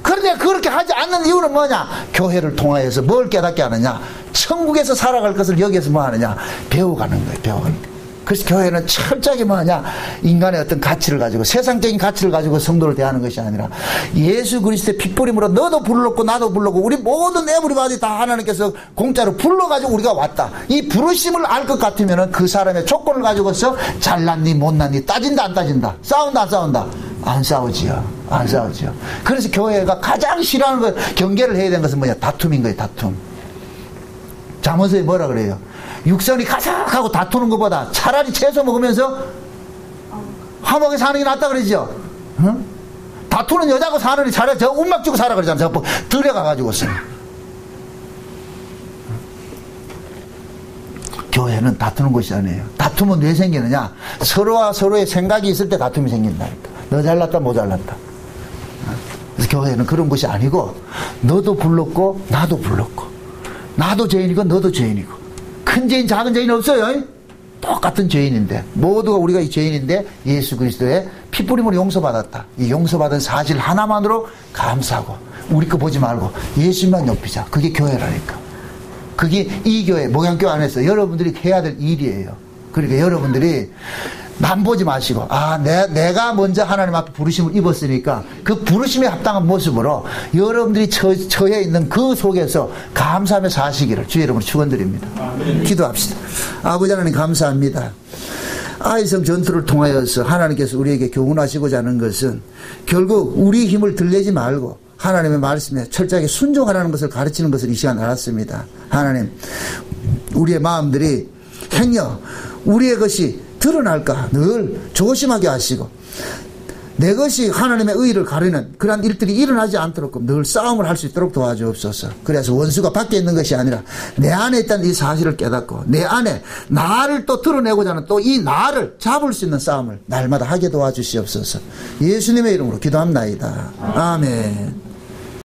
A: 그런데 그렇게 하지 않는 이유는 뭐냐, 교회를 통하여서 뭘 깨닫게 하느냐, 천국에서 살아갈 것을 여기에서 뭐 하느냐, 배워가는 거예요. 배워가는 거예요. 그래서 교회는 철저하게 뭐하냐, 인간의 어떤 가치를 가지고, 세상적인 가치를 가지고 성도를 대하는 것이 아니라 예수 그리스도의 핏부림으로 너도 불렀고 나도 불렀고 우리 모든 에브리바디 다 하나님께서 공짜로 불러가지고 우리가 왔다, 이 부르심을 알 것 같으면 그 사람의 조건을 가지고서 잘났니 못났니 따진다 안 따진다, 싸운다 안 싸운다, 안 싸우지요. 안 싸우지요. 그래서 교회가 가장 싫어하는 거, 경계를 해야 되는 것은 뭐냐, 다툼인 거예요. 다툼. 잠언서에 뭐라 그래요? 육선이 가삭하고 다투는 것보다 차라리 채소 먹으면서 화목에 사는 게 낫다 그러죠. 응? 다투는 여자하고 사느니 차라리 저 운막 주고 살아 그러잖아요. 저 들여가가지고서. 교회는 다투는 것이 아니에요. 다투면 왜 생기느냐, 서로와 서로의 생각이 있을 때 다툼이 생긴다니까. 너 잘났다 못 잘났다. 그래서 교회는 그런 것이 아니고, 너도 불렀고 나도 불렀고, 나도 죄인이고 너도 죄인이고, 큰 죄인 작은 죄인 없어요. 똑같은 죄인인데, 모두가 우리가 이 죄인인데 예수 그리스도의 피뿌림으로 용서받았다. 이 용서받은 사실 하나만으로 감사하고 우리 거 보지 말고 예수만 높이자. 그게 교회라니까. 그게 이 교회, 목양교회 안에서 여러분들이 해야 될 일이에요. 그러니까 여러분들이 남 보지 마시고, 내가 먼저 하나님 앞에 부르심을 입었으니까 그 부르심에 합당한 모습으로 여러분들이 처해 있는 그 속에서 감사하며 사시기를 주의 이름으로 축원드립니다. 기도합시다. 아버지 하나님 감사합니다. 아이성 전투를 통하여서 하나님께서 우리에게 교훈하시고자 하는 것은 결국 우리 힘을 들내지 말고 하나님의 말씀에 철저하게 순종하라는 것을 가르치는 것을 이 시간 알았습니다. 하나님, 우리의 마음들이 행여 우리의 것이 드러날까 늘 조심하게 하시고, 내 것이 하나님의 의의를 가르는 그러한 일들이 일어나지 않도록 늘 싸움을 할 수 있도록 도와주옵소서. 그래서 원수가 밖에 있는 것이 아니라 내 안에 있다는 이 사실을 깨닫고 내 안에 나를 또 드러내고자 하는 또 이 나를 잡을 수 있는 싸움을 날마다 하게 도와주시옵소서. 예수님의 이름으로 기도합나이다. 아멘.